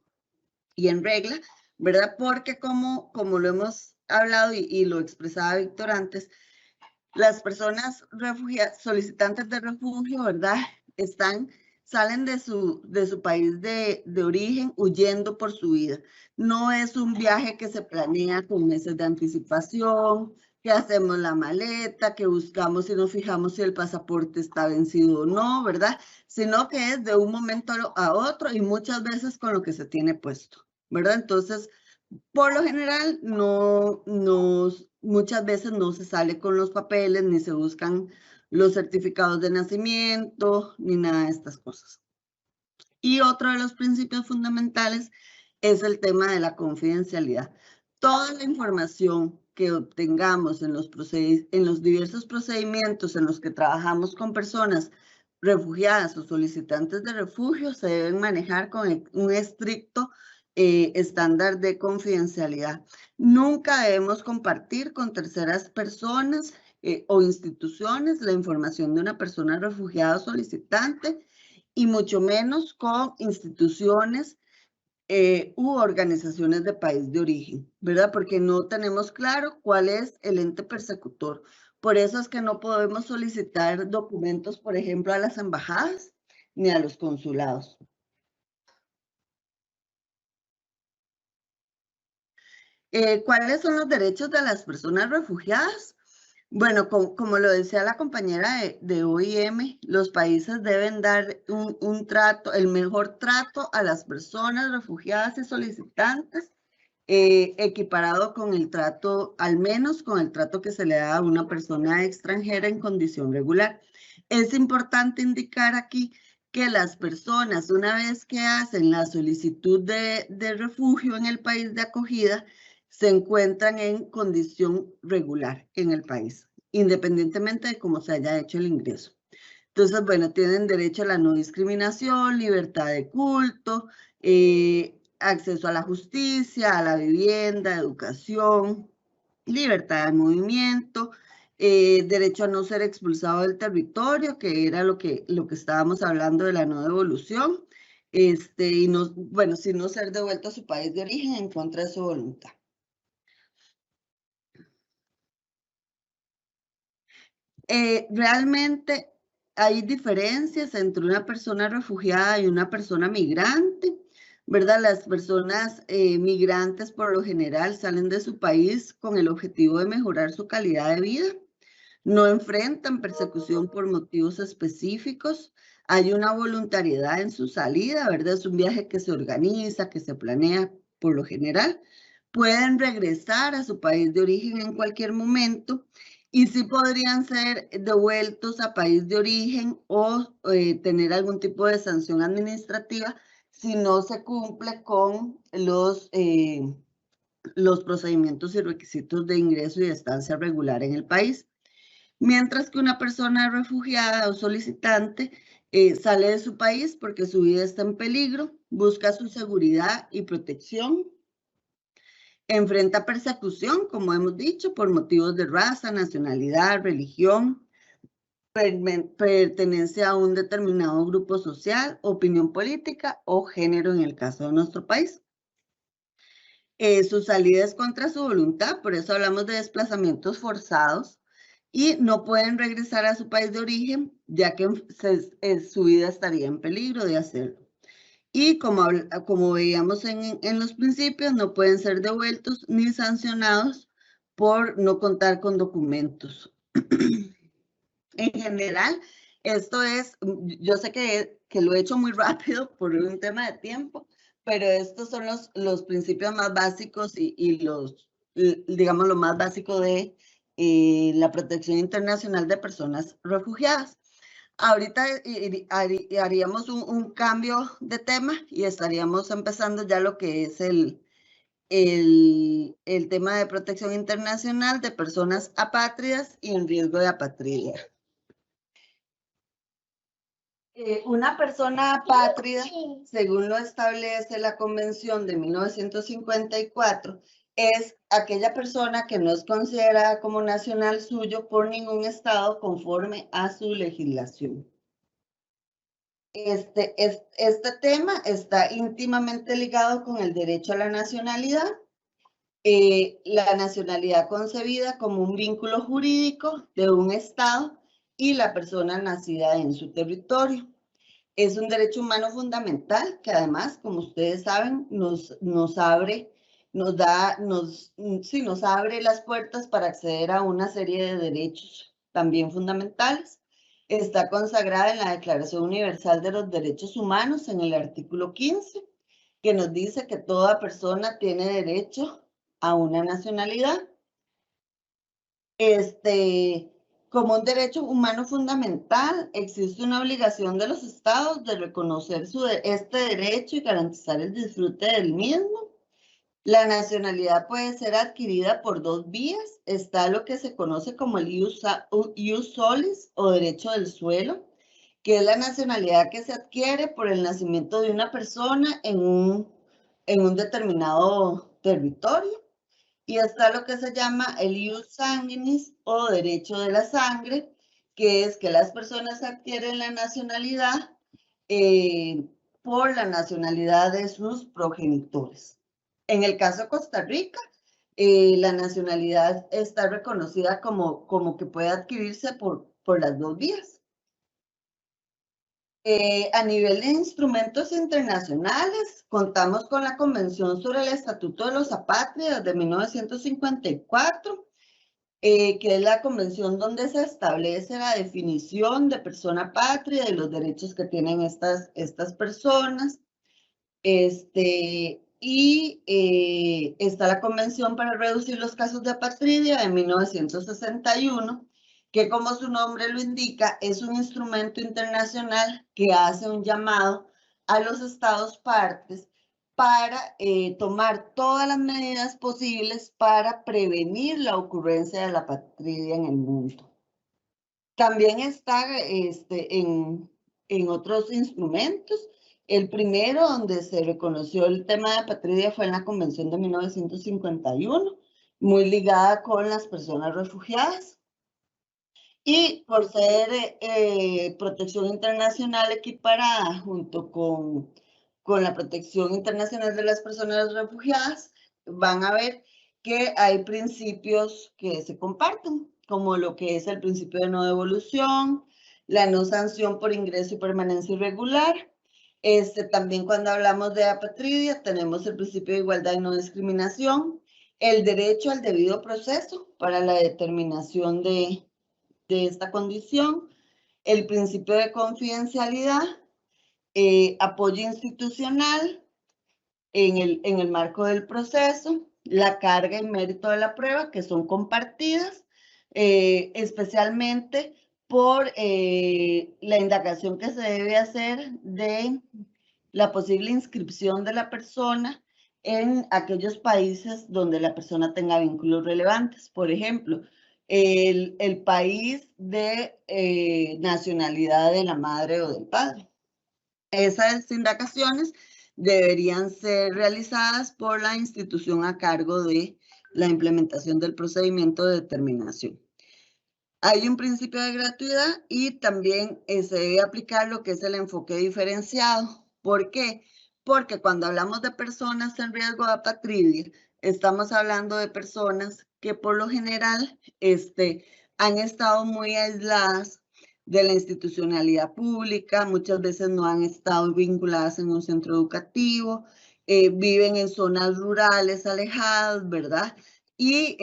y en regla, ¿verdad? Porque como lo hemos hablado y lo expresaba Víctor antes, las personas solicitantes de refugio, ¿verdad? Salen de su país de origen huyendo por su vida. No es un viaje que se planea con meses de anticipación, que hacemos la maleta, que buscamos y nos fijamos si el pasaporte está vencido o no, ¿verdad? Sino que es de un momento a otro y muchas veces con lo que se tiene puesto, ¿verdad? Entonces, por lo general, muchas veces no se sale con los papeles, ni se buscan los certificados de nacimiento, ni nada de estas cosas. Y otro de los principios fundamentales es el tema de la confidencialidad. Toda la información que obtengamos en los diversos procedimientos en los que trabajamos con personas refugiadas o solicitantes de refugio se deben manejar con un estricto estándar de confidencialidad. Nunca debemos compartir con terceras personas o instituciones la información de una persona refugiada o solicitante, y mucho menos con instituciones u organizaciones de país de origen, ¿verdad? Porque no tenemos claro cuál es el ente persecutor. Por eso es que no podemos solicitar documentos, por ejemplo, a las embajadas ni a los consulados. ¿Cuáles son los derechos de las personas refugiadas? Bueno, como lo decía la compañera de OIM, los países deben dar un trato, el mejor trato a las personas refugiadas y solicitantes, equiparado con el trato, al menos con el trato que se le da a una persona extranjera en condición regular. Es importante indicar aquí que las personas, una vez que hacen la solicitud de refugio en el país de acogida, se encuentran en condición regular en el país, independientemente de cómo se haya hecho el ingreso. Entonces, bueno, tienen derecho a la no discriminación, libertad de culto, acceso a la justicia, a la vivienda, educación, libertad de movimiento, derecho a no ser expulsado del territorio, que era lo que estábamos hablando de la no devolución, y no, bueno, sin no ser devuelto a su país de origen en contra de su voluntad. Realmente hay diferencias entre una persona refugiada y una persona migrante, ¿verdad? Las personas migrantes por lo general salen de su país con el objetivo de mejorar su calidad de vida. No enfrentan persecución por motivos específicos. Hay una voluntariedad en su salida, ¿verdad? Es un viaje que se organiza, que se planea por lo general. Pueden regresar a su país de origen en cualquier momento y sí podrían ser devueltos a país de origen o tener algún tipo de sanción administrativa si no se cumple con los procedimientos y requisitos de ingreso y estancia regular en el país. Mientras que una persona refugiada o solicitante sale de su país porque su vida está en peligro, busca su seguridad y protección, enfrenta persecución, como hemos dicho, por motivos de raza, nacionalidad, religión, pertenencia a un determinado grupo social, opinión política o género en el caso de nuestro país. Su salida es contra su voluntad, por eso hablamos de desplazamientos forzados, y no pueden regresar a su país de origen, ya que su vida estaría en peligro de hacerlo. Y como veíamos en los principios, no pueden ser devueltos ni sancionados por no contar con documentos. En general, esto es, yo sé que lo he hecho muy rápido por un tema de tiempo, pero estos son los principios más básicos y digamos, lo más básico de la protección internacional de personas refugiadas. Ahorita haríamos un cambio de tema y estaríamos empezando ya lo que es el tema de protección internacional de personas apátridas y en riesgo de apatridia. Una persona apátrida, según lo establece la Convención de 1954, es aquella persona que no es considerada como nacional suyo por ningún estado conforme a su legislación. Este tema está íntimamente ligado con el derecho a la nacionalidad. La nacionalidad concebida como un vínculo jurídico de un estado y la persona nacida en su territorio. Es un derecho humano fundamental que además, como ustedes saben, nos abre las puertas para acceder a una serie de derechos también fundamentales. Está consagrada en la Declaración Universal de los Derechos Humanos en el artículo 15, que nos dice que toda persona tiene derecho a una nacionalidad. Como un derecho humano fundamental, existe una obligación de los estados de reconocer este derecho y garantizar el disfrute del mismo. La nacionalidad puede ser adquirida por dos vías. Está lo que se conoce como el ius solis o derecho del suelo, que es la nacionalidad que se adquiere por el nacimiento de una persona en un determinado territorio. Y está lo que se llama el ius sanguinis o derecho de la sangre, que es que las personas adquieren la nacionalidad por la nacionalidad de sus progenitores. En el caso de Costa Rica, la nacionalidad está reconocida como que puede adquirirse por las dos vías. A nivel de instrumentos internacionales, contamos con la Convención sobre el Estatuto de los Apátridas de 1954, que es la convención donde se establece la definición de persona apátrida y los derechos que tienen estas personas. Está la Convención para reducir los casos de apatridia de 1961, que como su nombre lo indica, es un instrumento internacional que hace un llamado a los estados partes para tomar todas las medidas posibles para prevenir la ocurrencia de la apatridia en el mundo. También está en otros instrumentos. El primero donde se reconoció el tema de apatridia fue en la Convención de 1951, muy ligada con las personas refugiadas. Y por ser protección internacional equiparada junto con la protección internacional de las personas refugiadas, van a ver que hay principios que se comparten, como lo que es el principio de no devolución, la no sanción por ingreso y permanencia irregular. También cuando hablamos de apatridia tenemos el principio de igualdad y no discriminación, el derecho al debido proceso para la determinación de esta condición, el principio de confidencialidad, apoyo institucional en el marco del proceso, la carga y mérito de la prueba que son compartidas, especialmente por la indagación que se debe hacer de la posible inscripción de la persona en aquellos países donde la persona tenga vínculos relevantes. Por ejemplo, el país de nacionalidad de la madre o del padre. Esas indagaciones deberían ser realizadas por la institución a cargo de la implementación del procedimiento de determinación. Hay un principio de gratuidad y también se debe aplicar lo que es el enfoque diferenciado. ¿Por qué? Porque cuando hablamos de personas en riesgo de apatridia, estamos hablando de personas que por lo general han estado muy aisladas de la institucionalidad pública, muchas veces no han estado vinculadas en un centro educativo, viven en zonas rurales alejadas, ¿verdad? Y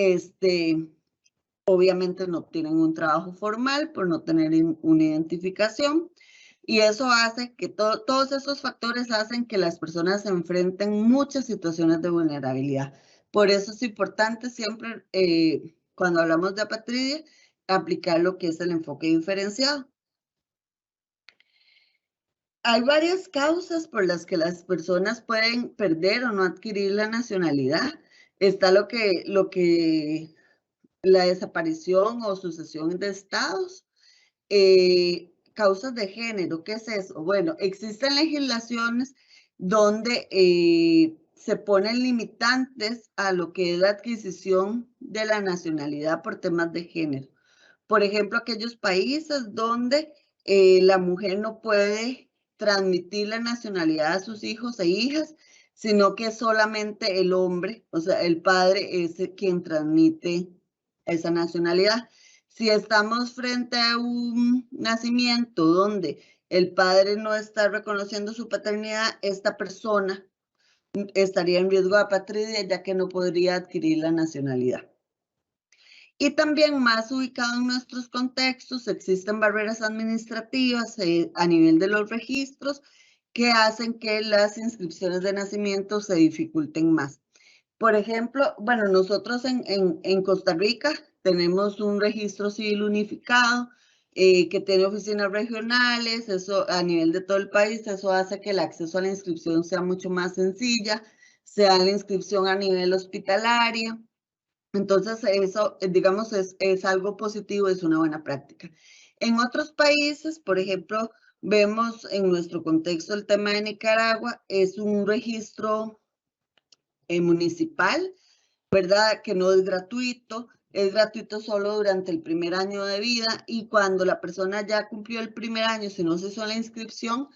obviamente no tienen un trabajo formal por no tener una identificación. Y eso hace que todos esos factores hacen que las personas se enfrenten muchas situaciones de vulnerabilidad. Por eso es importante siempre, cuando hablamos de apatridia, aplicar lo que es el enfoque diferenciado. Hay varias causas por las que las personas pueden perder o no adquirir la nacionalidad. Está la desaparición o sucesión de estados. Causas de género, ¿qué es eso? Bueno, existen legislaciones donde se ponen limitantes a lo que es la adquisición de la nacionalidad por temas de género. Por ejemplo, aquellos países donde la mujer no puede transmitir la nacionalidad a sus hijos e hijas, sino que solamente el hombre, o sea, el padre es quien transmite esa nacionalidad. Si estamos frente a un nacimiento donde el padre no está reconociendo su paternidad, esta persona estaría en riesgo de apatridia ya que no podría adquirir la nacionalidad. Y también más ubicado en nuestros contextos, existen barreras administrativas a nivel de los registros que hacen que las inscripciones de nacimiento se dificulten más. Por ejemplo, bueno, nosotros en Costa Rica tenemos un registro civil unificado que tiene oficinas regionales, eso a nivel de todo el país, eso hace que el acceso a la inscripción sea mucho más sencilla. sea la inscripción a nivel hospitalario. Entonces, eso, digamos, es algo positivo, es una buena práctica. En otros países, por ejemplo, vemos en nuestro contexto el tema de Nicaragua, es un registro municipal, ¿verdad? Que no es gratuito solo durante el primer año de vida, y cuando la persona ya cumplió el primer año, si no se hizo la inscripción,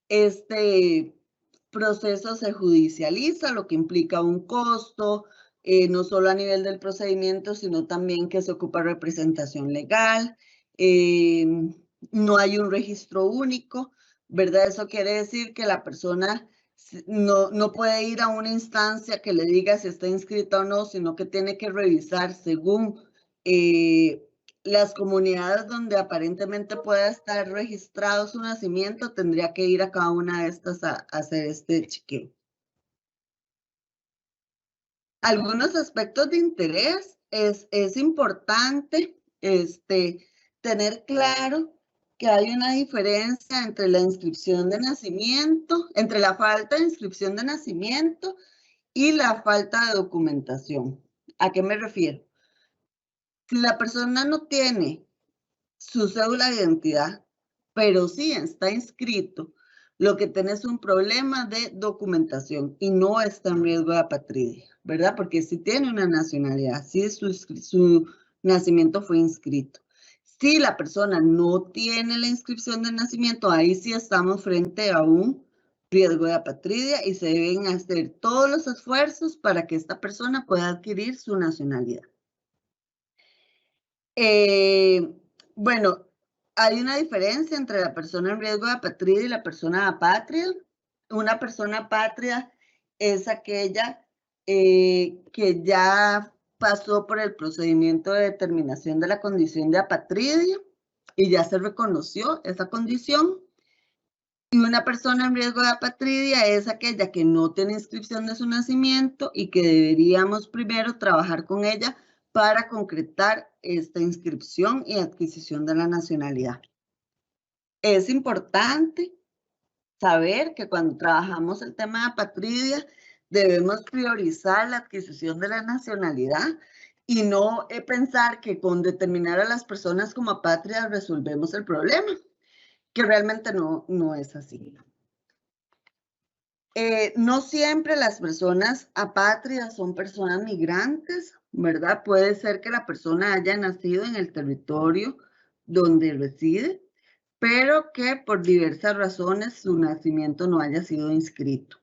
este proceso se judicializa, lo que implica un costo, no solo a nivel del procedimiento, sino también que se ocupa representación legal. No hay un registro único, ¿verdad? Eso quiere decir que la persona no puede ir a una instancia que le diga si está inscrita o no, sino que tiene que revisar según las comunidades donde aparentemente pueda estar registrado su nacimiento, tendría que ir a cada una de estas a hacer este chequeo. Algunos aspectos de interés, es importante tener claro que hay una diferencia entre la inscripción de nacimiento, entre la falta de inscripción de nacimiento y la falta de documentación. ¿A qué me refiero? Si la persona no tiene su cédula de identidad, pero sí está inscrito, lo que tiene es un problema de documentación y no está en riesgo de apatridia, ¿verdad? Porque si tiene una nacionalidad, si su nacimiento fue inscrito. Si la persona no tiene la inscripción de nacimiento, ahí sí estamos frente a un riesgo de apatridia y se deben hacer todos los esfuerzos para que esta persona pueda adquirir su nacionalidad. Bueno, hay una diferencia entre la persona en riesgo de apatridia y la persona apátrida. Una persona apátrida es aquella que ya pasó por el procedimiento de determinación de la condición de apatridia y ya se reconoció esa condición. Y una persona en riesgo de apatridia es aquella que no tiene inscripción de su nacimiento y que deberíamos primero trabajar con ella para concretar esta inscripción y adquisición de la nacionalidad. Es importante saber que cuando trabajamos el tema de apatridia debemos priorizar la adquisición de la nacionalidad y no pensar que con determinar a las personas como apátridas resolvemos el problema, que realmente no es así. No siempre las personas apátridas son personas migrantes, ¿verdad? Puede ser que la persona haya nacido en el territorio donde reside, pero que por diversas razones su nacimiento no haya sido inscrito.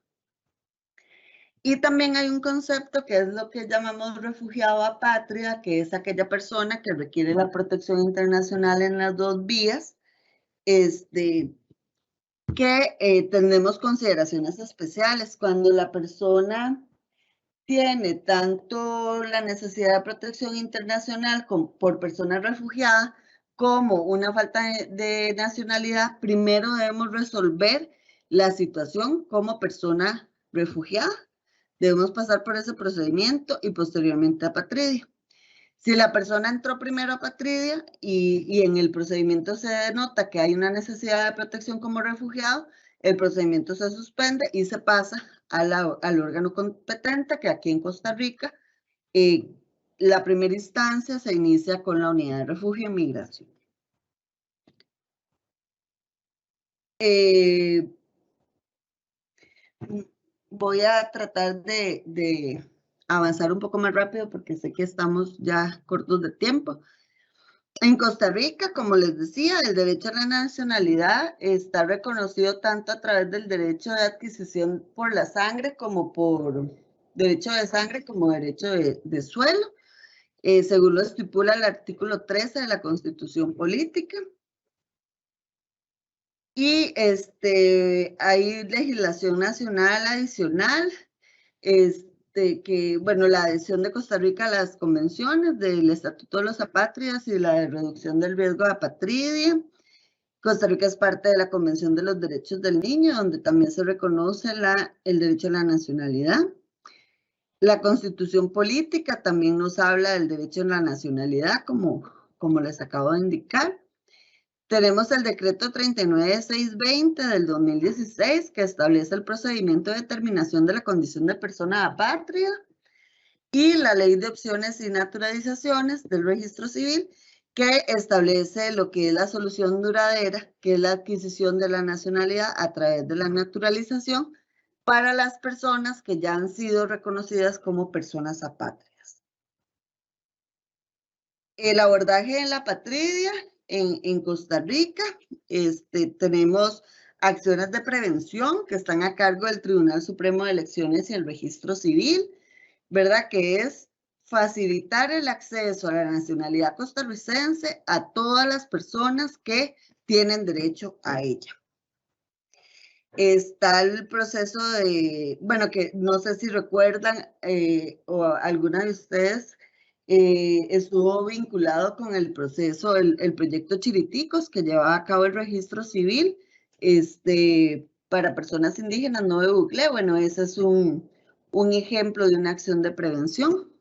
Y también hay un concepto que es lo que llamamos refugiado apátrida, que es aquella persona que requiere la protección internacional en las dos vías, que tenemos consideraciones especiales. Cuando la persona tiene tanto la necesidad de protección internacional por persona refugiada como una falta de nacionalidad, primero debemos resolver la situación como persona refugiada. Debemos pasar por ese procedimiento y posteriormente apatridia. Si la persona entró primero a apatridia y en el procedimiento se denota que hay una necesidad de protección como refugiado, el procedimiento se suspende y se pasa al órgano competente, que aquí en Costa Rica, la primera instancia se inicia con la Unidad de Refugio y Migración. Voy a tratar de avanzar un poco más rápido porque sé que estamos ya cortos de tiempo. En Costa Rica, como les decía, el derecho a la nacionalidad está reconocido tanto a través del derecho de adquisición por la sangre como por derecho de sangre como derecho de suelo, según lo estipula el artículo 13 de la Constitución Política. Y hay legislación nacional adicional, que, bueno, la adhesión de Costa Rica a las convenciones del Estatuto de los Apátridas y la de reducción del riesgo de apatridia. Costa Rica es parte de la Convención de los Derechos del Niño, donde también se reconoce el derecho a la nacionalidad. La Constitución Política también nos habla del derecho a la nacionalidad, como les acabo de indicar. Tenemos el decreto 39620 del 2016 que establece el procedimiento de determinación de la condición de persona apátrida y la ley de opciones y naturalizaciones del registro civil que establece lo que es la solución duradera, que es la adquisición de la nacionalidad a través de la naturalización para las personas que ya han sido reconocidas como personas apátridas. El abordaje en la apatridia en Costa Rica, tenemos acciones de prevención que están a cargo del Tribunal Supremo de Elecciones y el Registro Civil, ¿verdad? Que es facilitar el acceso a la nacionalidad costarricense a todas las personas que tienen derecho a ella. Está el proceso de, bueno, que no sé si recuerdan o alguna de ustedes estuvo vinculado con el proceso, el proyecto Chiriticos que llevaba a cabo el registro civil para personas indígenas no de bucle. Bueno, ese es un ejemplo de una acción de prevención.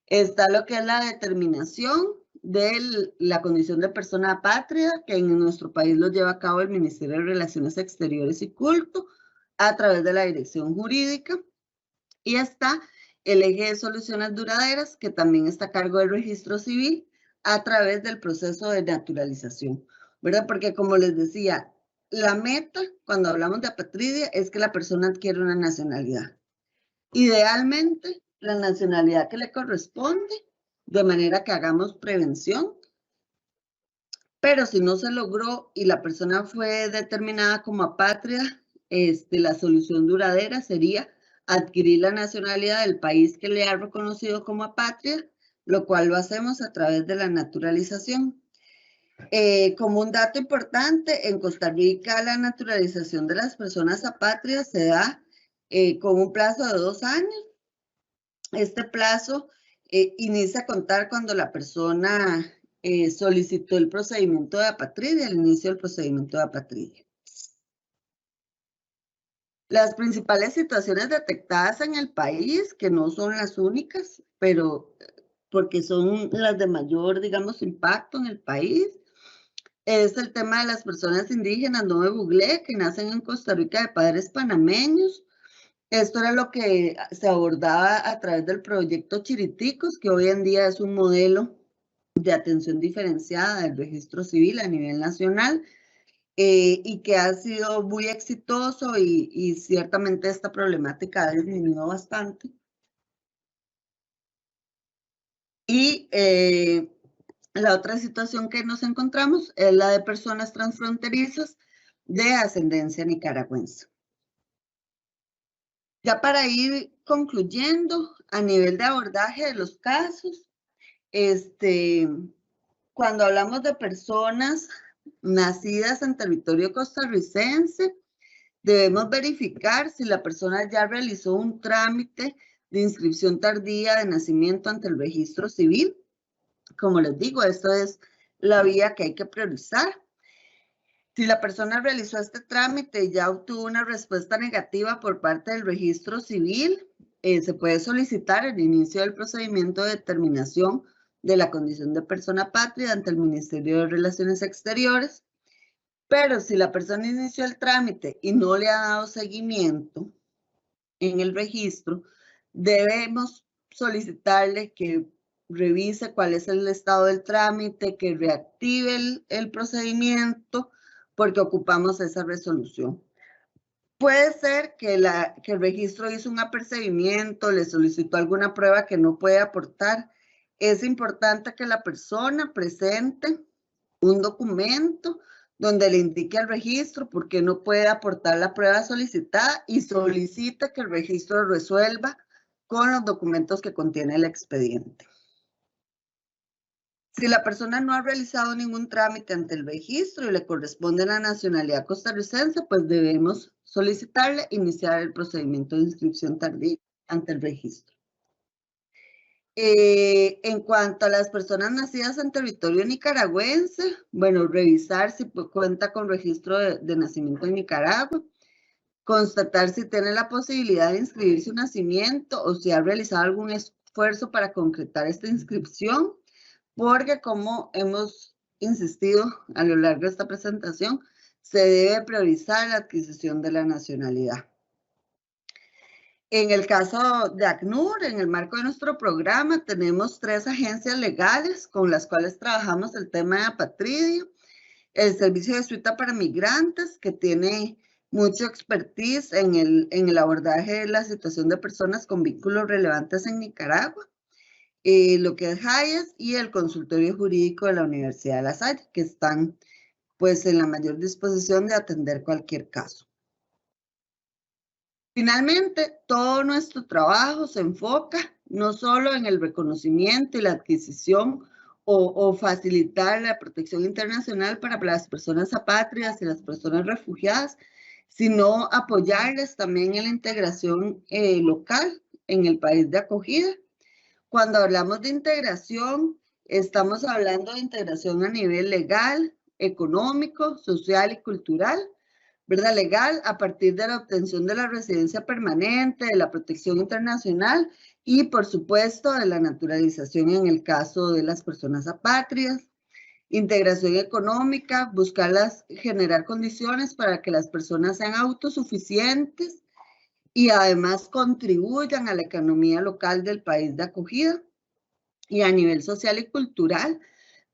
Está lo que es la determinación de la condición de persona apátrida, que en nuestro país lo lleva a cabo el Ministerio de Relaciones Exteriores y Culto a través de la Dirección Jurídica. Y está el eje de soluciones duraderas, que también está a cargo del registro civil a través del proceso de naturalización, ¿verdad? Porque como les decía, la meta cuando hablamos de apatridia es que la persona adquiere una nacionalidad. Idealmente, la nacionalidad que le corresponde, de manera que hagamos prevención, pero si no se logró y la persona fue determinada como apátrida, la solución duradera sería adquirir la nacionalidad del país que le ha reconocido como apátrida, lo cual lo hacemos a través de la naturalización. Como un dato importante, en Costa Rica la naturalización de las personas apátridas se da con un plazo de 2 años. Este plazo inicia a contar cuando la persona solicitó el procedimiento de apatridia, el inicio del procedimiento de apatridia. Las principales situaciones detectadas en el país, que no son las únicas, pero porque son las de mayor, digamos, impacto en el país, es el tema de las personas indígenas no de bugle que nacen en Costa Rica de padres panameños. Esto era lo que se abordaba a través del proyecto Chiriticos, que hoy en día es un modelo de atención diferenciada del registro civil a nivel nacional y que ha sido muy exitoso y ciertamente esta problemática ha disminuido bastante. Y la otra situación que nos encontramos es la de personas transfronterizas de ascendencia nicaragüense. Ya para ir concluyendo, a nivel de abordaje de los casos, cuando hablamos de personas nacidas en territorio costarricense, debemos verificar si la persona ya realizó un trámite de inscripción tardía de nacimiento ante el registro civil. Como les digo, esto es la vía que hay que priorizar. Si la persona realizó este trámite y ya obtuvo una respuesta negativa por parte del registro civil, se puede solicitar el inicio del procedimiento de determinación de la condición de persona apátrida ante el Ministerio de Relaciones Exteriores. Pero si la persona inició el trámite y no le ha dado seguimiento en el registro, debemos solicitarle que revise cuál es el estado del trámite, que reactive el procedimiento, porque ocupamos esa resolución. Puede ser que el registro hizo un apercibimiento, le solicitó alguna prueba que no puede aportar. Es importante que la persona presente un documento donde le indique al registro por qué no puede aportar la prueba solicitada y solicite que el registro resuelva con los documentos que contiene el expediente. Si la persona no ha realizado ningún trámite ante el registro y le corresponde la nacionalidad costarricense, pues debemos solicitarle iniciar el procedimiento de inscripción tardía ante el registro. En cuanto a las personas nacidas en territorio nicaragüense, bueno, revisar si cuenta con registro de nacimiento en Nicaragua, constatar si tiene la posibilidad de inscribir su nacimiento o si ha realizado algún esfuerzo para concretar esta inscripción, porque como hemos insistido a lo largo de esta presentación, se debe priorizar la adquisición de la nacionalidad. En el caso de ACNUR, en el marco de nuestro programa, tenemos 3 agencias legales con las cuales trabajamos el tema de apatridio. El Servicio Jesuita para Migrantes, que tiene mucha expertise en el abordaje de la situación de personas con vínculos relevantes en Nicaragua. Lo que es HIAS y el Consultorio Jurídico de la Universidad de La Salle, que están pues en la mayor disposición de atender cualquier caso. Finalmente, todo nuestro trabajo se enfoca no solo en el reconocimiento y la adquisición o facilitar la protección internacional para las personas apátridas y las personas refugiadas, sino apoyarles también en la integración local en el país de acogida. Cuando hablamos de integración, estamos hablando de integración a nivel legal, económico, social y cultural, ¿verdad? Legal, a partir de la obtención de la residencia permanente, de la protección internacional y, por supuesto, de la naturalización en el caso de las personas apátridas. Integración económica, generar condiciones para que las personas sean autosuficientes y además contribuyan a la economía local del país de acogida. Y a nivel social y cultural,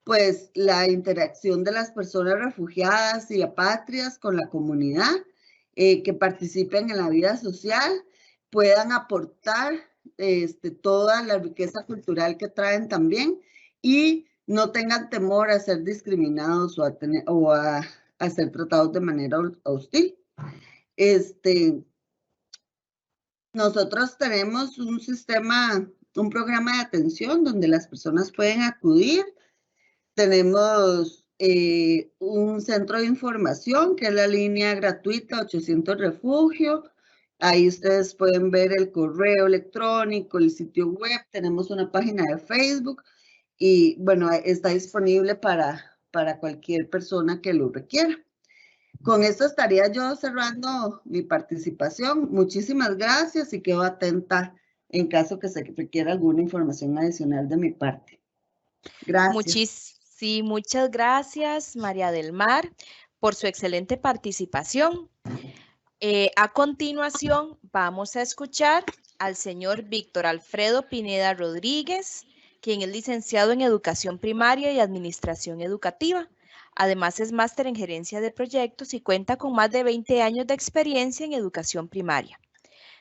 pues la interacción de las personas refugiadas y apátridas con la comunidad, que participen en la vida social, puedan aportar toda la riqueza cultural que traen también y no tengan temor a ser discriminados o a ser tratados de manera hostil. Nosotros tenemos un programa de atención donde las personas pueden acudir. Tenemos un centro de información que es la línea gratuita 800 Refugio. Ahí ustedes pueden ver el correo electrónico, el sitio web. Tenemos una página de Facebook y bueno, está disponible para cualquier persona que lo requiera. Con esto estaría yo cerrando mi participación. Muchísimas gracias y quedo atenta en caso que se requiera alguna información adicional de mi parte. Gracias. Muchas gracias, María del Mar, por su excelente participación. A continuación, vamos a escuchar al señor Víctor Alfredo Pineda Rodríguez, quien es licenciado en Educación Primaria y Administración Educativa. Además, es máster en Gerencia de Proyectos y cuenta con más de 20 años de experiencia en educación primaria.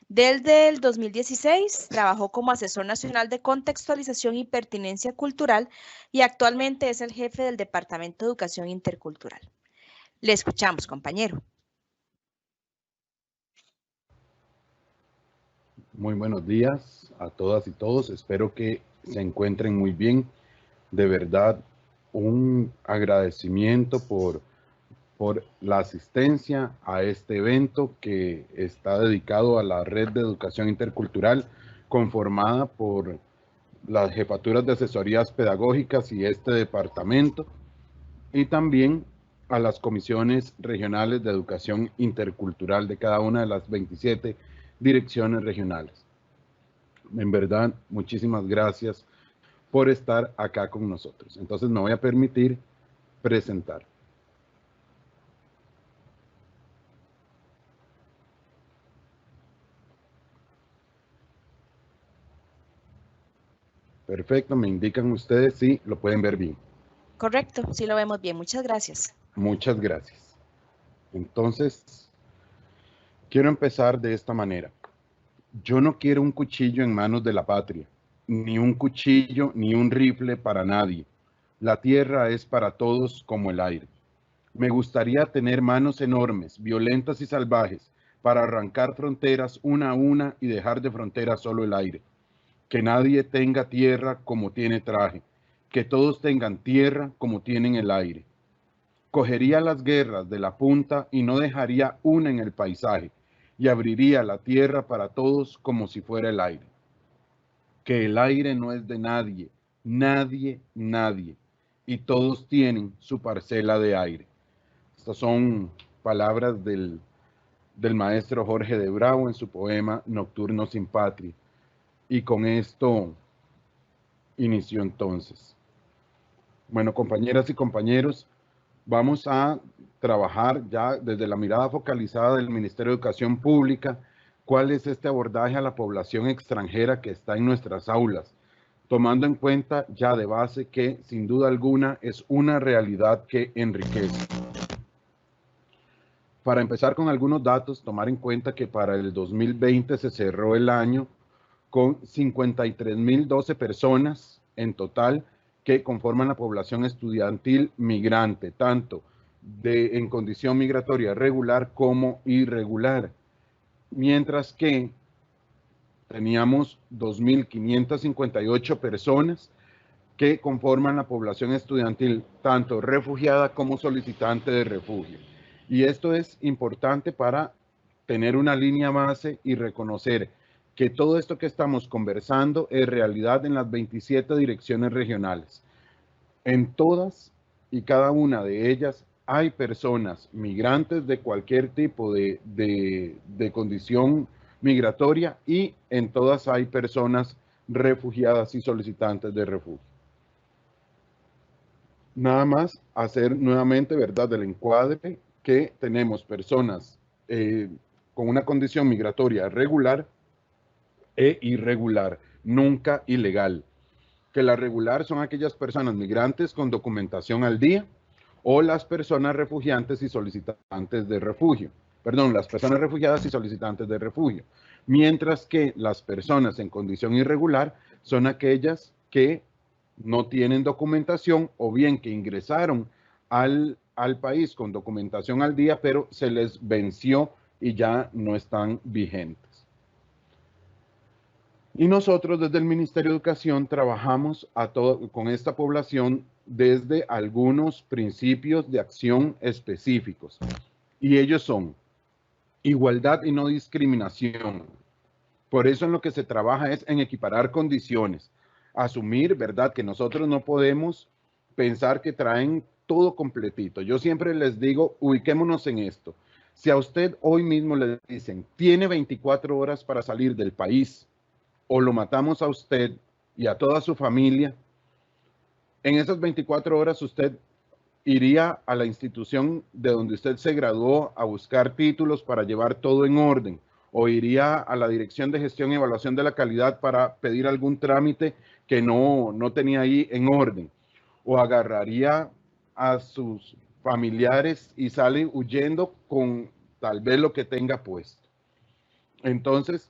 Desde el 2016 trabajó como asesor nacional de contextualización y pertinencia cultural y actualmente es el jefe del Departamento de Educación Intercultural. Le escuchamos, compañero. Muy buenos días a todas y todos. Espero que se encuentren muy bien. De verdad, un agradecimiento por la asistencia a este evento que está dedicado a la Red de Educación Intercultural, conformada por las jefaturas de asesorías pedagógicas y este departamento, y también a las comisiones regionales de educación intercultural de cada una de las 27 direcciones regionales. En verdad, muchísimas gracias por estar acá con nosotros. Entonces me voy a permitir presentar. Perfecto, me indican ustedes si lo pueden ver bien. Correcto, sí lo vemos bien. Muchas gracias. Muchas gracias. Entonces, quiero empezar de esta manera. Yo no quiero un cuchillo en manos de la patria, ni un cuchillo ni un rifle para nadie. La tierra es para todos como el aire. Me gustaría tener manos enormes, violentas y salvajes, para arrancar fronteras una a una y dejar de frontera solo el aire. Que nadie tenga tierra como tiene traje, que todos tengan tierra como tienen el aire. Cogería las guerras de la punta y no dejaría una en el paisaje, y abriría la tierra para todos como si fuera el aire. Que el aire no es de nadie, nadie, y todos tienen su parcela de aire. Estas son palabras del maestro Jorge de Bravo en su poema Nocturno sin Patria. Y con esto inició entonces. Bueno, compañeras y compañeros, vamos a trabajar ya desde la mirada focalizada del Ministerio de Educación Pública, cuál es este abordaje a la población extranjera que está en nuestras aulas, tomando en cuenta ya de base que sin duda alguna es una realidad que enriquece. Para empezar con algunos datos, tomar en cuenta que para el 2020 se cerró el año con 53.012 personas en total que conforman la población estudiantil migrante, tanto en condición migratoria regular como irregular, mientras que teníamos 2.558 personas que conforman la población estudiantil, tanto refugiada como solicitante de refugio. Y esto es importante para tener una línea base y reconocer que todo esto que estamos conversando es realidad en las 27 direcciones regionales. En todas y cada una de ellas hay personas migrantes de cualquier tipo de condición migratoria y en todas hay personas refugiadas y solicitantes de refugio. Nada más hacer nuevamente, ¿verdad?, del encuadre que tenemos personas con una condición migratoria regular e irregular, nunca ilegal. Que la regular son aquellas personas migrantes con documentación al día o las personas refugiantes y solicitantes de refugio. Perdón, las personas refugiadas y solicitantes de refugio. Mientras que las personas en condición irregular son aquellas que no tienen documentación o bien que ingresaron al país con documentación al día, pero se les venció y ya no están vigentes. Y nosotros desde el Ministerio de Educación trabajamos con esta población desde algunos principios de acción específicos. Y ellos son igualdad y no discriminación. Por eso en lo que se trabaja es en equiparar condiciones. Asumir, ¿verdad?, que nosotros no podemos pensar que traen todo completito. Yo siempre les digo, ubiquémonos en esto. Si a usted hoy mismo le dicen, tiene 24 horas para salir del país, o lo matamos a usted y a toda su familia, en esas 24 horas usted iría a la institución de donde usted se graduó a buscar títulos para llevar todo en orden, o iría a la Dirección de Gestión y Evaluación de la Calidad para pedir algún trámite que no tenía ahí en orden, o agarraría a sus familiares y sale huyendo con tal vez lo que tenga puesto. Entonces,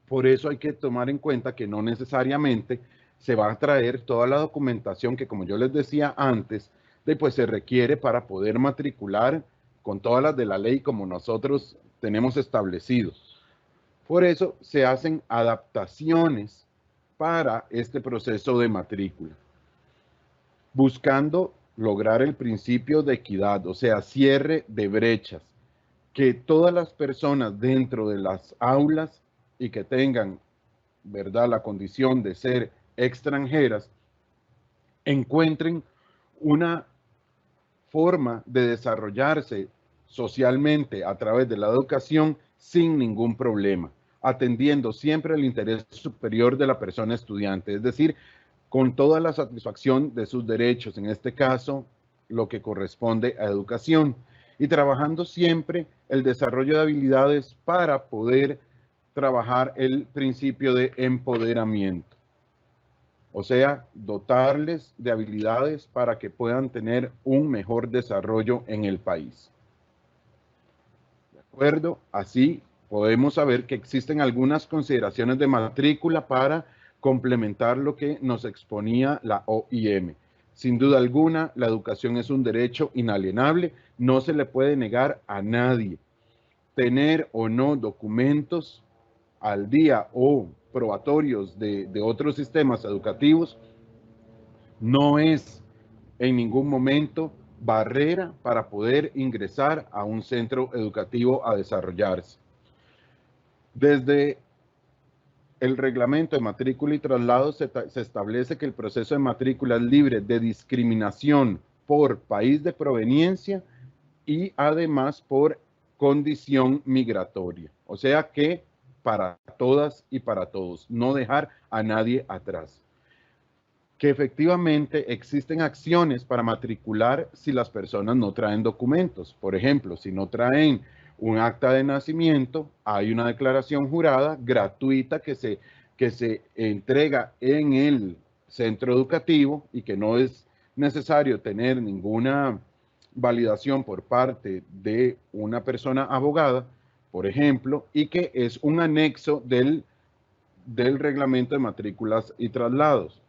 por eso hay que tomar en cuenta que no necesariamente se va a traer toda la documentación que, como yo les decía antes, pues se requiere para poder matricular con todas las de la ley como nosotros tenemos establecido. Por eso se hacen adaptaciones para este proceso de matrícula, buscando lograr el principio de equidad, o sea, cierre de brechas, que todas las personas dentro de las aulas y que tengan, ¿verdad?, la condición de ser extranjeras, encuentren una forma de desarrollarse socialmente a través de la educación sin ningún problema, atendiendo siempre el interés superior de la persona estudiante, es decir, con toda la satisfacción de sus derechos, en este caso, lo que corresponde a educación, y trabajando siempre el desarrollo de habilidades para poder trabajar el principio de empoderamiento. O sea, dotarles de habilidades para que puedan tener un mejor desarrollo en el país. ¿De acuerdo? Así podemos saber que existen algunas consideraciones de matrícula para complementar lo que nos exponía la OIM. Sin duda alguna, la educación es un derecho inalienable, no se le puede negar a nadie. Tener o no documentos al día o probatorios de otros sistemas educativos no es en ningún momento barrera para poder ingresar a un centro educativo a desarrollarse. Desde el reglamento de matrícula y traslado se establece que el proceso de matrícula es libre de discriminación por país de proveniencia y además por condición migratoria. O sea que para todas y para todos, no dejar a nadie atrás. que efectivamente existen acciones para matricular si las personas no traen documentos. Por ejemplo, si no traen un acta de nacimiento, hay una declaración jurada gratuita que se entrega en el centro educativo y que no es necesario tener ninguna validación por parte de una persona abogada, por ejemplo, y que es un anexo del reglamento de matrículas y traslados.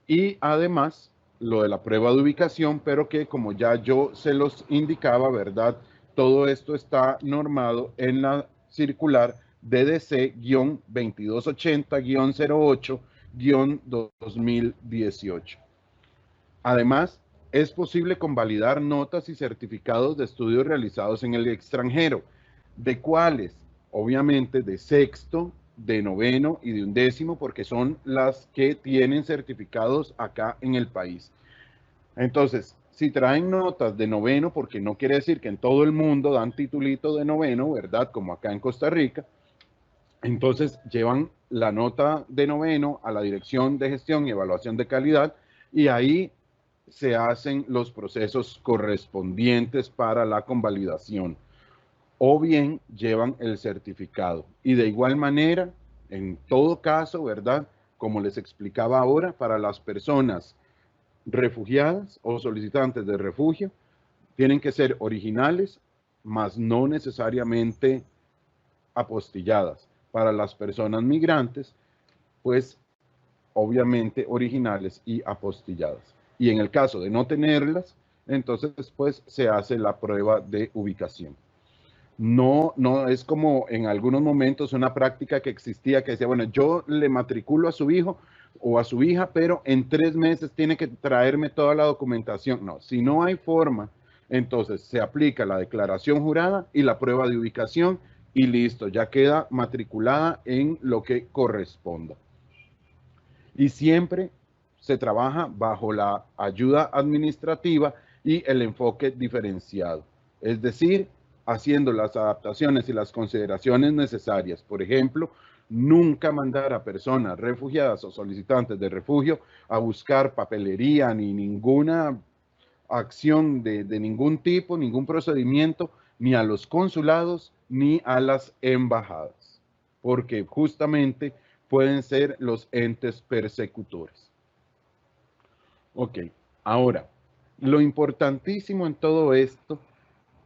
Y además, lo de la prueba de ubicación, pero que como ya yo se los indicaba, ¿verdad? Todo esto está normado en la circular DDC-2280-08-2018. Además, es posible convalidar notas y certificados de estudios realizados en el extranjero. ¿De cuáles? Obviamente de sexto, de noveno y de undécimo, porque son las que tienen certificados acá en el país. Entonces, si traen notas de noveno, porque no quiere decir que en todo el mundo dan titulito de noveno, ¿verdad? Como acá en Costa Rica. Entonces, llevan la nota de noveno a la Dirección de Gestión y Evaluación de Calidad y ahí se hacen los procesos correspondientes para la convalidación. O bien llevan el certificado. Y de igual manera, en todo caso, ¿verdad? Como les explicaba ahora, para las personas refugiadas o solicitantes de refugio, tienen que ser originales, mas no necesariamente apostilladas. Para las personas migrantes, pues obviamente originales y apostilladas. Y en el caso de no tenerlas, entonces pues se hace la prueba de ubicación. No es como en algunos momentos una práctica que existía que decía, bueno, yo le matriculo a su hijo o a su hija, pero en 3 meses tiene que traerme toda la documentación. No, si no hay forma, entonces se aplica la declaración jurada y la prueba de ubicación y listo, ya queda matriculada en lo que corresponda. Y siempre se trabaja bajo la ayuda administrativa y el enfoque diferenciado. Es decir, haciendo las adaptaciones y las consideraciones necesarias. Por ejemplo, nunca mandar a personas refugiadas o solicitantes de refugio a buscar papelería ni ninguna acción de ningún tipo, ningún procedimiento, ni a los consulados ni a las embajadas, porque justamente pueden ser los entes persecutores. Ok, ahora, lo importantísimo en todo esto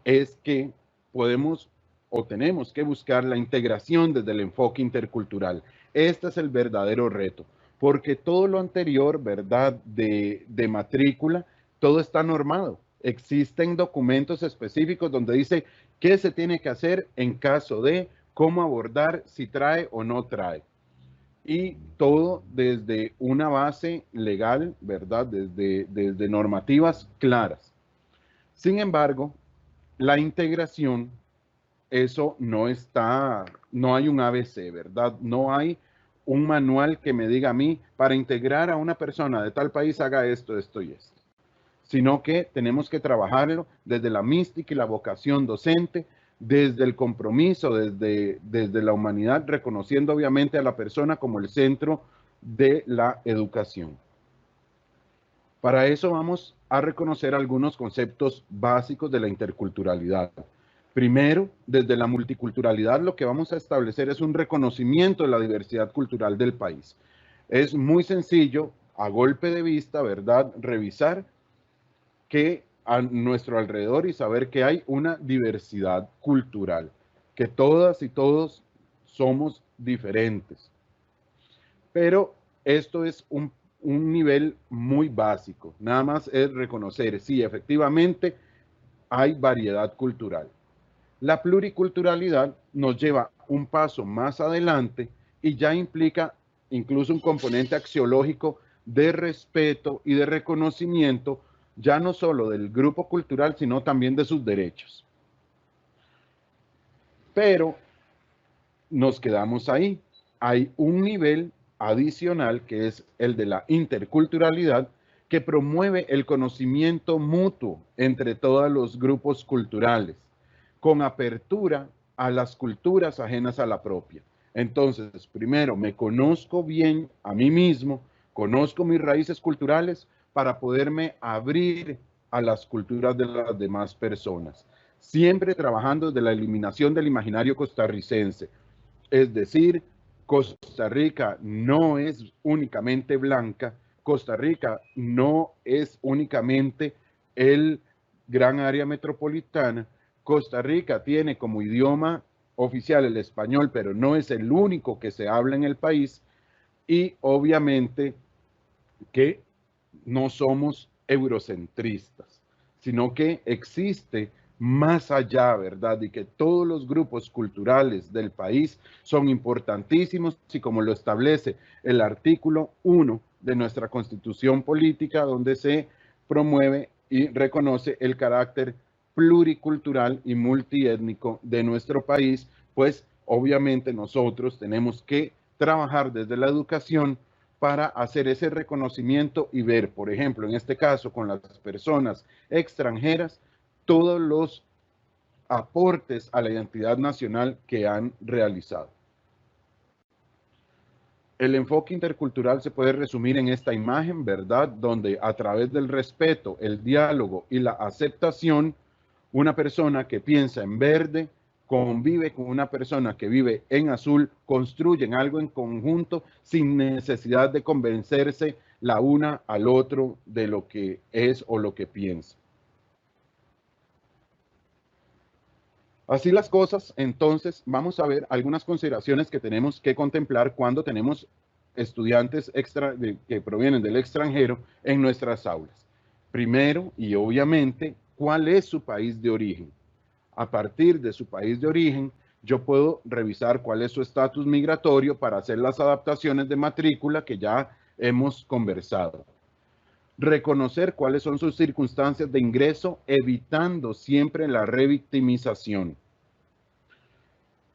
es que podemos o tenemos que buscar la integración desde el enfoque intercultural. Este es el verdadero reto, porque todo lo anterior, ¿verdad?, de matrícula, todo está normado. Existen documentos específicos donde dice qué se tiene que hacer en caso de, cómo abordar, si trae o no trae. Y todo desde una base legal, ¿verdad?, desde normativas claras. Sin embargo, la integración, eso no está, no hay un ABC, ¿verdad? No hay un manual que me diga a mí, para integrar a una persona de tal país haga esto, esto y esto. Sino que tenemos que trabajarlo desde la mística y la vocación docente, desde el compromiso, desde la humanidad, reconociendo obviamente a la persona como el centro de la educación. Para eso vamos a reconocer algunos conceptos básicos de la interculturalidad. Primero, desde la multiculturalidad, lo que vamos a establecer es un reconocimiento de la diversidad cultural del país. Es muy sencillo, a golpe de vista, ¿verdad?, revisar que a nuestro alrededor y saber que hay una diversidad cultural, que todas y todos somos diferentes. Pero esto es un nivel muy básico, nada más es reconocer, sí, efectivamente hay variedad cultural. La pluriculturalidad nos lleva un paso más adelante y ya implica incluso un componente axiológico de respeto y de reconocimiento, ya no solo del grupo cultural, sino también de sus derechos. Pero nos quedamos ahí. Hay un nivel adicional que es el de la interculturalidad, que promueve el conocimiento mutuo entre todos los grupos culturales, con apertura a las culturas ajenas a la propia. Entonces, primero, me conozco bien a mí mismo conozco mis raíces culturales para poderme abrir a las culturas de las demás personas, siempre trabajando desde la eliminación del imaginario costarricense. Es decir, Costa Rica no es únicamente blanca, Costa Rica no es únicamente el gran área metropolitana, Costa Rica tiene como idioma oficial el español, pero no es el único que se habla en el país, y obviamente que no somos eurocentristas, sino que existe más allá, ¿verdad? Y que todos los grupos culturales del país son importantísimos, y como lo establece el artículo 1 de nuestra Constitución Política, donde se promueve y reconoce el carácter pluricultural y multiétnico de nuestro país, pues obviamente nosotros tenemos que trabajar desde la educación para hacer ese reconocimiento y ver, por ejemplo, en este caso con las personas extranjeras, todos los aportes a la identidad nacional que han realizado. El enfoque intercultural se puede resumir en esta imagen, ¿verdad? Donde a través del respeto, el diálogo y la aceptación, una persona que piensa en verde convive con una persona que vive en azul, construyen algo en conjunto sin necesidad de convencerse la una al otro de lo que es o lo que piensa. Así las cosas, entonces vamos a ver algunas consideraciones que tenemos que contemplar cuando tenemos estudiantes que provienen del extranjero en nuestras aulas. Primero, y obviamente, ¿cuál es su país de origen? A partir de su país de origen, yo puedo revisar cuál es su estatus migratorio para hacer las adaptaciones de matrícula que ya hemos conversado. Reconocer cuáles son sus circunstancias de ingreso, evitando siempre la revictimización.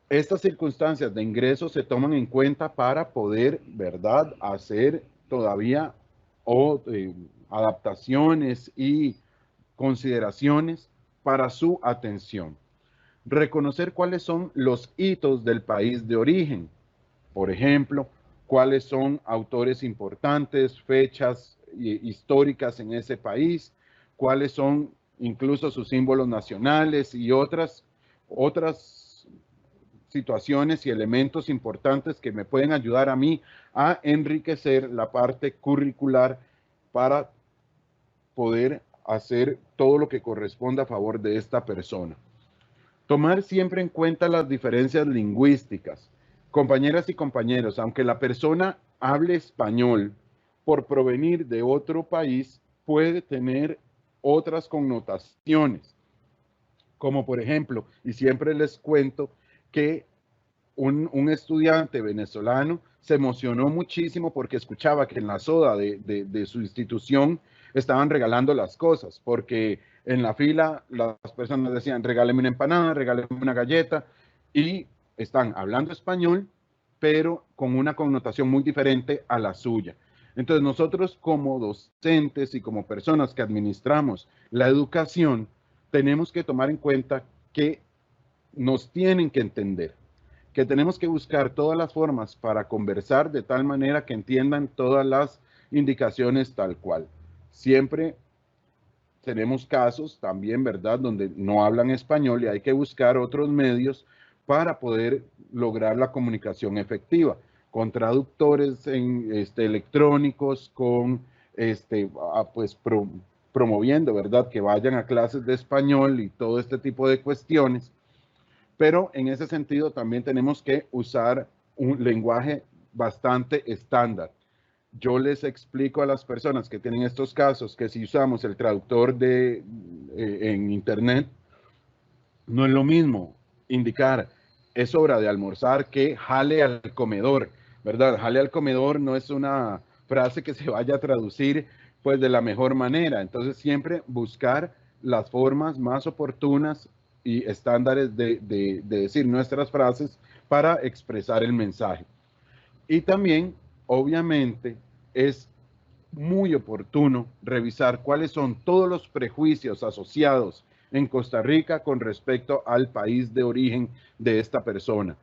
Estas circunstancias de ingreso se toman en cuenta para poder, ¿verdad?, hacer todavía adaptaciones y consideraciones para su atención. Reconocer cuáles son los hitos del país de origen. Por ejemplo, cuáles son autores importantes, fechas históricas en ese país, cuáles son incluso sus símbolos nacionales y otras situaciones y elementos importantes que me pueden ayudar a mí a enriquecer la parte curricular para poder hacer todo lo que corresponda a favor de esta persona. Tomar siempre en cuenta las diferencias lingüísticas. Compañeras y compañeros, aunque la persona hable español, por provenir de otro país, puede tener otras connotaciones. Como por ejemplo, y siempre les cuento que un estudiante venezolano se emocionó muchísimo porque escuchaba que en la soda de su institución estaban regalando las cosas, porque en la fila las personas decían, regáleme una empanada, regáleme una galleta, y están hablando español, pero con una connotación muy diferente a la suya. Entonces nosotros como docentes y como personas que administramos la educación, tenemos que tomar en cuenta que nos tienen que entender, que tenemos que buscar todas las formas para conversar de tal manera que entiendan todas las indicaciones tal cual. Siempre tenemos casos también, ¿verdad?, donde no hablan español y hay que buscar otros medios para poder lograr la comunicación efectiva, con traductores electrónicos, con promoviendo, ¿verdad?, que vayan a clases de español y todo este tipo de cuestiones. Pero en ese sentido también tenemos que usar un lenguaje bastante estándar. Yo les explico a las personas que tienen estos casos que si usamos el traductor en internet, no es lo mismo indicar es hora de almorzar que jale al comedor, ¿verdad? Jale al comedor no es una frase que se vaya a traducir pues de la mejor manera. Entonces siempre buscar las formas más oportunas y estándares de decir nuestras frases para expresar el mensaje. Y también, obviamente, es muy oportuno revisar cuáles son todos los prejuicios asociados en Costa Rica con respecto al país de origen de esta persona.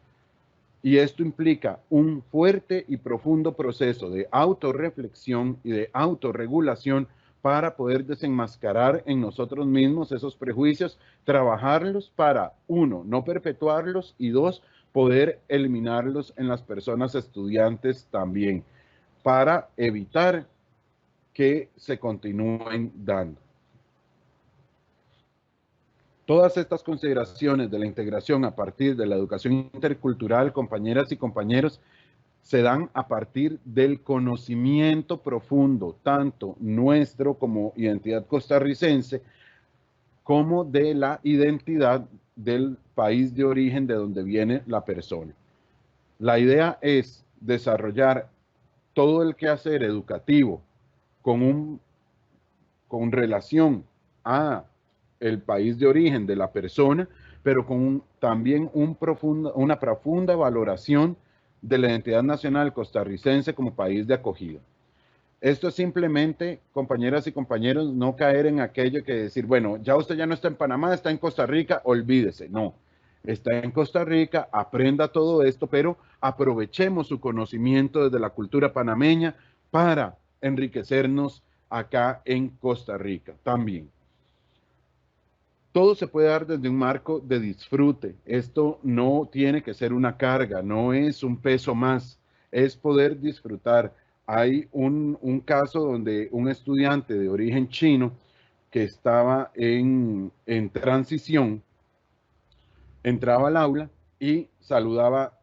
Y esto implica un fuerte y profundo proceso de autorreflexión y de autorregulación para poder desenmascarar en nosotros mismos esos prejuicios, trabajarlos para, uno, no perpetuarlos y dos, poder eliminarlos en las personas estudiantes también, para evitar que se continúen dando. Todas estas consideraciones de la integración a partir de la educación intercultural, compañeras y compañeros, se dan a partir del conocimiento profundo, tanto nuestro como identidad costarricense, como de la identidad del país de origen de donde viene la persona. La idea es desarrollar todo el quehacer educativo con relación a el país de origen de la persona, pero con también una profunda valoración de la identidad nacional costarricense como país de acogida. Esto es simplemente, compañeras y compañeros, no caer en aquello que decir, bueno, ya usted ya no está en Panamá, está en Costa Rica, olvídese. No, está en Costa Rica, aprenda todo esto, pero aprovechemos su conocimiento desde la cultura panameña para enriquecernos acá en Costa Rica también. Todo se puede dar desde un marco de disfrute. Esto no tiene que ser una carga, no es un peso más, es poder disfrutar. Hay un caso donde un estudiante de origen chino que estaba en transición, entraba al aula y saludaba,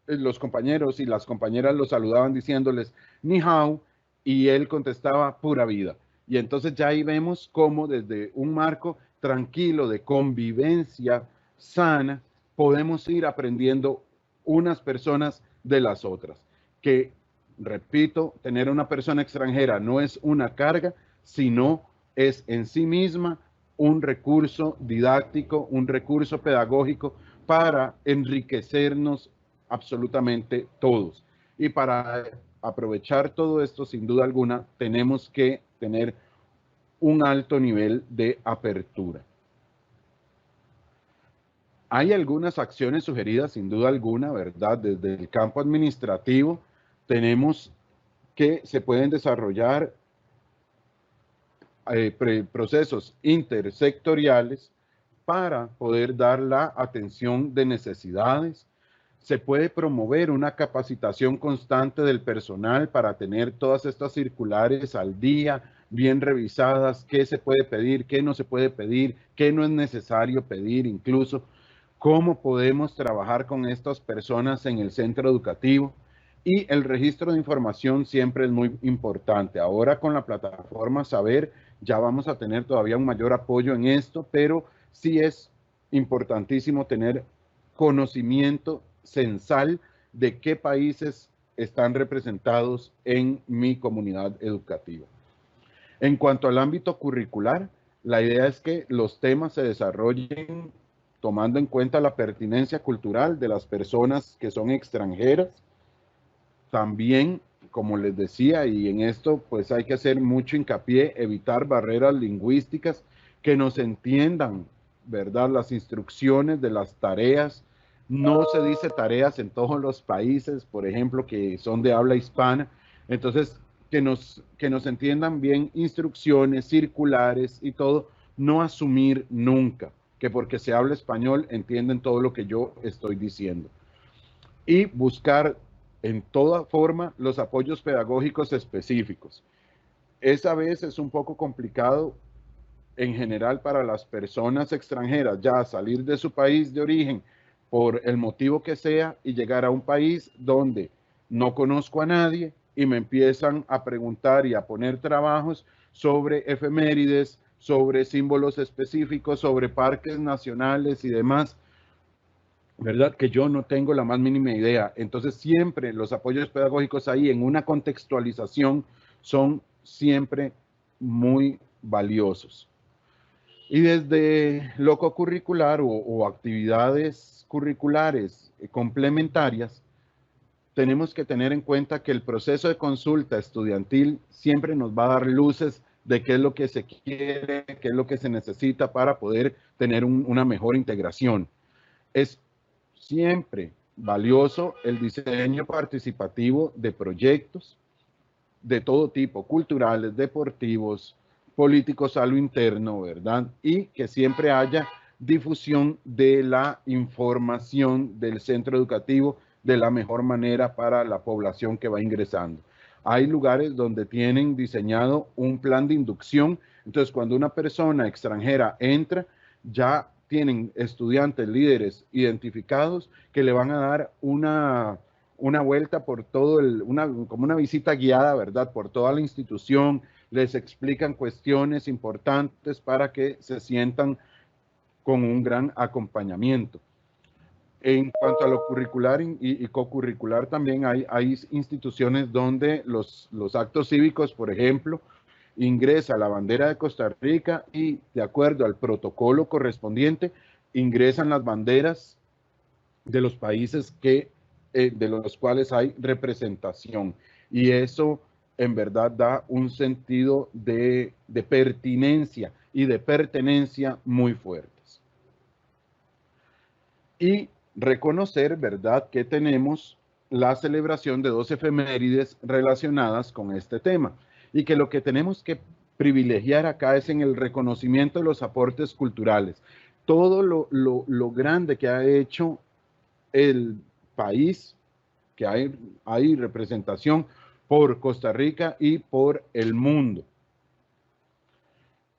los compañeros y las compañeras lo saludaban diciéndoles ni hao, y él contestaba pura vida. Y entonces ya ahí vemos cómo desde un marco tranquilo de convivencia sana podemos ir aprendiendo unas personas de las otras. Que, repito, tener una persona extranjera no es una carga, sino es en sí misma un recurso didáctico, un recurso pedagógico para enriquecernos absolutamente todos. Y para aprovechar todo esto, sin duda alguna, tenemos que tener un alto nivel de apertura. Hay algunas acciones sugeridas, sin duda alguna, ¿verdad? Desde el campo administrativo tenemos que se pueden desarrollar procesos intersectoriales para poder dar la atención de necesidades. Se puede promover una capacitación constante del personal para tener todas estas circulares al día, bien revisadas, qué se puede pedir, qué no se puede pedir, qué no es necesario pedir, incluso cómo podemos trabajar con estas personas en el centro educativo. Y el registro de información siempre es muy importante. Ahora con la plataforma Saber ya vamos a tener todavía un mayor apoyo en esto, pero sí es importantísimo tener conocimiento censal de qué países están representados en mi comunidad educativa. En cuanto al ámbito curricular, la idea es que los temas se desarrollen tomando en cuenta la pertinencia cultural de las personas que son extranjeras. También, como les decía, y en esto pues hay que hacer mucho hincapié, evitar barreras lingüísticas, que nos entiendan, ¿verdad? Las instrucciones de las tareas. No se dice tareas en todos los países, por ejemplo, que son de habla hispana. Entonces, que nos entiendan bien instrucciones, circulares y todo. No asumir nunca que porque se habla español entienden todo lo que yo estoy diciendo. Y buscar en toda forma los apoyos pedagógicos específicos. Esa vez es un poco complicado en general para las personas extranjeras ya salir de su país de origen por el motivo que sea y llegar a un país donde no conozco a nadie y me empiezan a preguntar y a poner trabajos sobre efemérides, sobre símbolos específicos, sobre parques nacionales y demás, ¿verdad? Que yo no tengo la más mínima idea. Entonces siempre los apoyos pedagógicos ahí en una contextualización son siempre muy valiosos. Y desde lo co-curricular o actividades curriculares complementarias, tenemos que tener en cuenta que el proceso de consulta estudiantil siempre nos va a dar luces de qué es lo que se quiere, qué es lo que se necesita para poder tener una mejor integración. Es siempre valioso el diseño participativo de proyectos de todo tipo, culturales, deportivos, políticos a lo interno, ¿verdad? Y que siempre haya difusión de la información del centro educativo de la mejor manera para la población que va ingresando. Hay lugares donde tienen diseñado un plan de inducción, entonces cuando una persona extranjera entra, ya tienen estudiantes, líderes identificados que le van a dar una vuelta por todo como una visita guiada, ¿verdad? Por toda la institución, les explican cuestiones importantes para que se sientan con un gran acompañamiento. En cuanto a lo curricular y cocurricular, también hay instituciones donde los actos cívicos, por ejemplo, ingresa la bandera de Costa Rica y de acuerdo al protocolo correspondiente, ingresan las banderas de los países de los cuales hay representación. Y eso en verdad da un sentido de pertinencia y de pertenencia muy fuertes. Y reconocer, ¿verdad?, que tenemos la celebración de 2 efemérides relacionadas con este tema y que lo que tenemos que privilegiar acá es en el reconocimiento de los aportes culturales. Todo lo grande que ha hecho el país, que hay representación por Costa Rica y por el mundo.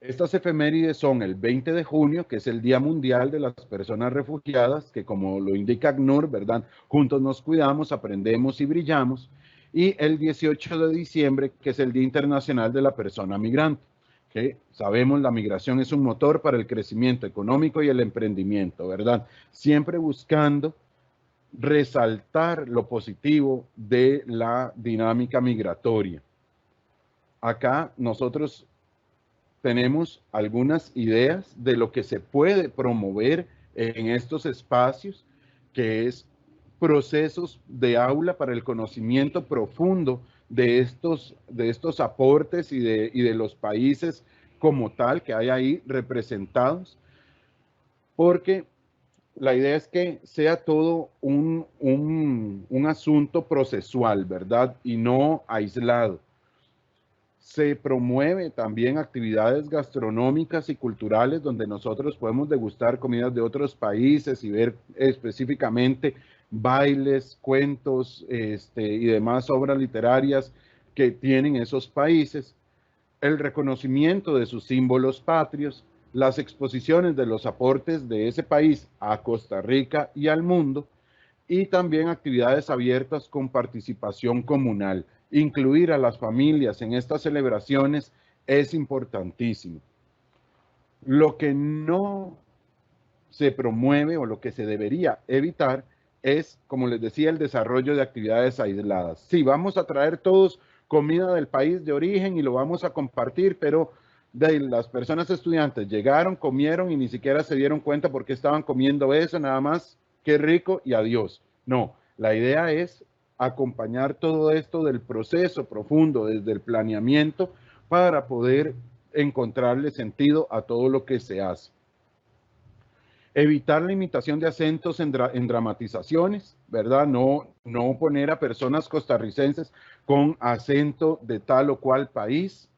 Estas efemérides son el 20 de junio, que es el Día Mundial de las Personas Refugiadas, que como lo indica ACNUR, ¿verdad? Juntos nos cuidamos, aprendemos y brillamos. Y el 18 de diciembre, que es el Día Internacional de la Persona Migrante, que sabemos la migración es un motor para el crecimiento económico y el emprendimiento, ¿verdad? Siempre buscando resaltar lo positivo de la dinámica migratoria. Acá nosotros tenemos algunas ideas de lo que se puede promover en estos espacios, que es procesos de aula para el conocimiento profundo de estos aportes y de los países como tal que hay ahí representados, porque la idea es que sea todo un asunto procesual, ¿verdad? Y no aislado. Se promueve también actividades gastronómicas y culturales donde nosotros podemos degustar comidas de otros países y ver específicamente bailes, cuentos y demás obras literarias que tienen esos países. El reconocimiento de sus símbolos patrios, las exposiciones de los aportes de ese país a Costa Rica y al mundo, y también actividades abiertas con participación comunal. Incluir a las familias en estas celebraciones es importantísimo. Lo que no se promueve o lo que se debería evitar es, como les decía, el desarrollo de actividades aisladas. Sí, vamos a traer todos comida del país de origen y lo vamos a compartir, pero las personas estudiantes llegaron, comieron y ni siquiera se dieron cuenta por qué estaban comiendo eso, nada más, qué rico y adiós. No, la idea es acompañar todo esto del proceso profundo desde el planeamiento para poder encontrarle sentido a todo lo que se hace. Evitar la imitación de acentos en dramatizaciones, ¿verdad? No poner a personas costarricenses con acento de tal o cual país.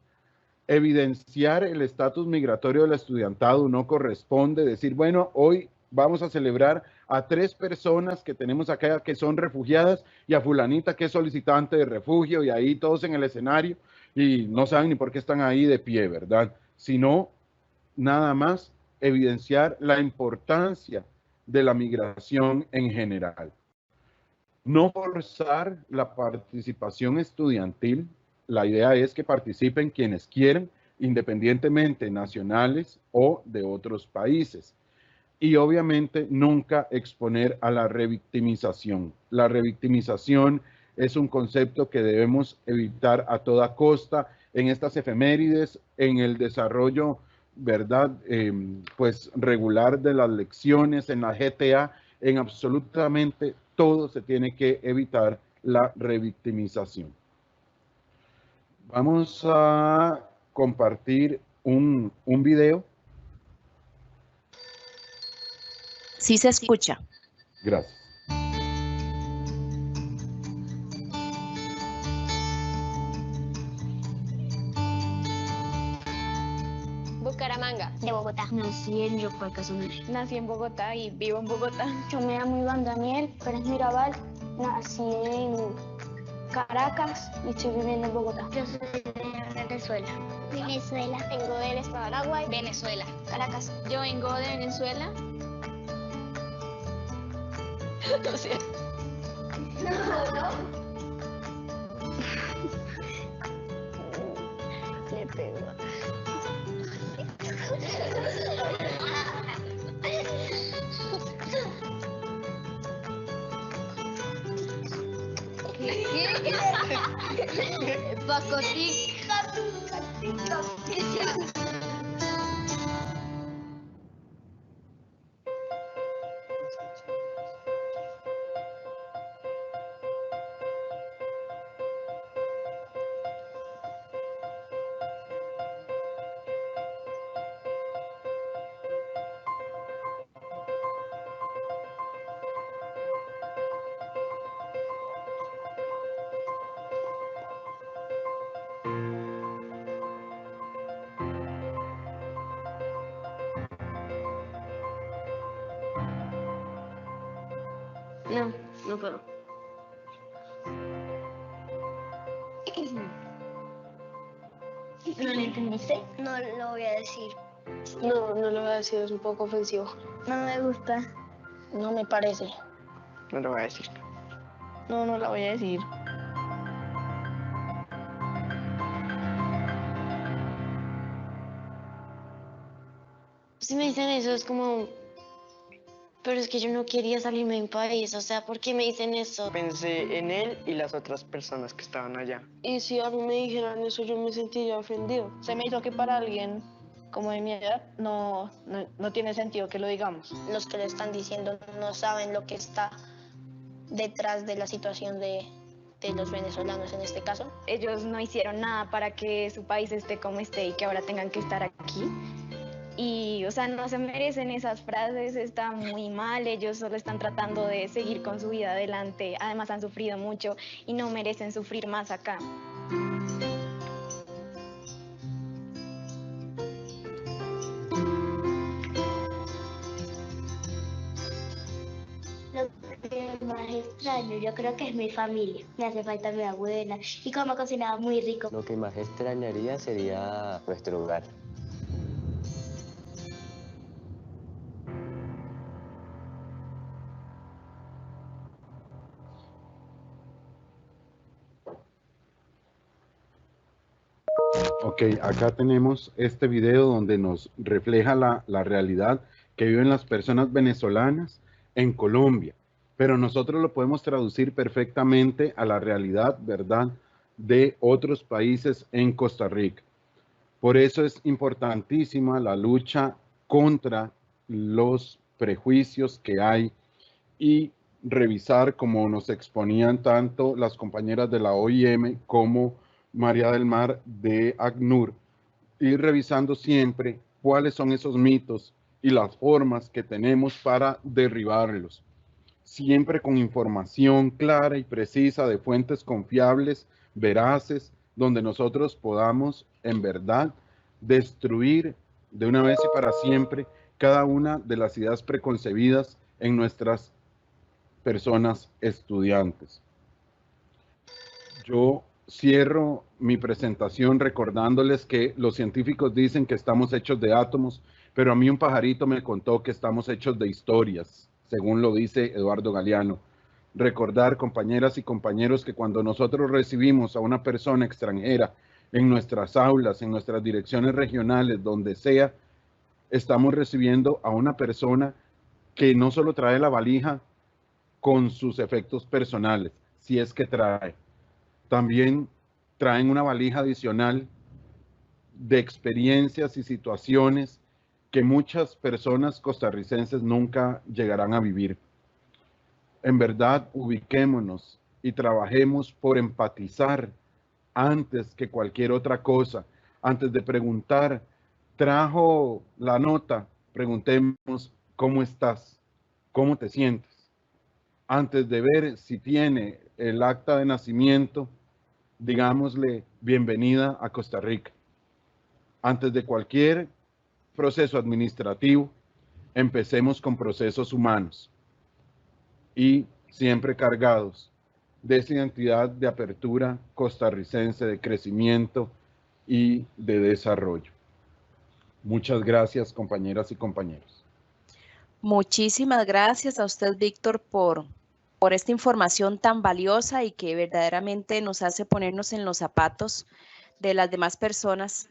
Evidenciar el estatus migratorio del estudiantado no corresponde. Decir, bueno, hoy vamos a celebrar a 3 personas que tenemos acá que son refugiadas y a fulanita que es solicitante de refugio y ahí todos en el escenario y no saben ni por qué están ahí de pie, ¿verdad? Sino nada más evidenciar la importancia de la migración en general. No forzar la participación estudiantil. La idea es que participen quienes quieren, independientemente nacionales o de otros países. Y obviamente nunca exponer a la revictimización. La revictimización es un concepto que debemos evitar a toda costa en estas efemérides, en el desarrollo, ¿verdad? Pues regular de las lecciones, en la GTA, en absolutamente todo se tiene que evitar la revictimización. Vamos a compartir un video. Sí se escucha. Gracias. de Bogotá. Nací en Yopal, Casanare. Nací en Bogotá y vivo en Bogotá. Yo me llamo Iván Daniel Pérez Mirabal. Nací en Caracas y estoy viviendo en Bogotá. Yo soy de Venezuela. Venezuela. Vengo del estado de Aragua. Venezuela. Caracas. Yo vengo de Venezuela. No sé. Le pego. Pacotic. No, no puedo. ¿No lo entendiste? No lo voy a decir. No, no lo voy a decir, es un poco ofensivo. No me gusta. No me parece. No lo voy a decir. No, no la voy a decir. Si me dicen eso es como, pero es que yo no quería salirme de mi país, o sea, ¿por qué me dicen eso? Pensé en él y las otras personas que estaban allá. Y si a mí me dijeran eso, yo me sentiría ofendido. Se me hizo que para alguien como de mi edad no tiene sentido que lo digamos. Los que lo están diciendo no saben lo que está detrás de la situación de los venezolanos en este caso. Ellos no hicieron nada para que su país esté como esté y que ahora tengan que estar aquí. Y, o sea, no se merecen esas frases, está muy mal, ellos solo están tratando de seguir con su vida adelante, además han sufrido mucho y no merecen sufrir más acá. Lo que más extraño, yo creo que es mi familia. Me hace falta mi abuela y como cocinaba muy rico. Lo que más extrañaría sería nuestro hogar. Ok, acá tenemos este video donde nos refleja la realidad que viven las personas venezolanas en Colombia, pero nosotros lo podemos traducir perfectamente a la realidad, ¿verdad?, de otros países en Costa Rica. Por eso es importantísima la lucha contra los prejuicios que hay y revisar, como nos exponían tanto las compañeras de la OIM como María del Mar de ACNUR, ir revisando siempre cuáles son esos mitos y las formas que tenemos para derribarlos. Siempre con información clara y precisa de fuentes confiables, veraces, donde nosotros podamos en verdad destruir de una vez y para siempre cada una de las ideas preconcebidas en nuestras personas estudiantes. Yo cierro mi presentación recordándoles que los científicos dicen que estamos hechos de átomos, pero a mí un pajarito me contó que estamos hechos de historias, según lo dice Eduardo Galeano. Recordar, compañeras y compañeros, que cuando nosotros recibimos a una persona extranjera en nuestras aulas, en nuestras direcciones regionales, donde sea, estamos recibiendo a una persona que no solo trae la valija con sus efectos personales, si es que trae, también traen una valija adicional de experiencias y situaciones que muchas personas costarricenses nunca llegarán a vivir. En verdad, ubiquémonos y trabajemos por empatizar antes que cualquier otra cosa. Antes de preguntar, ¿trajo la nota? Preguntemos, ¿cómo estás? ¿Cómo te sientes? Antes de ver si tiene el acta de nacimiento, digámosle bienvenida a Costa Rica. Antes de cualquier proceso administrativo, empecemos con procesos humanos y siempre cargados de esa identidad de apertura costarricense, de crecimiento y de desarrollo. Muchas gracias, compañeras y compañeros. Muchísimas gracias a usted, Víctor, por esta información tan valiosa y que verdaderamente nos hace ponernos en los zapatos de las demás personas.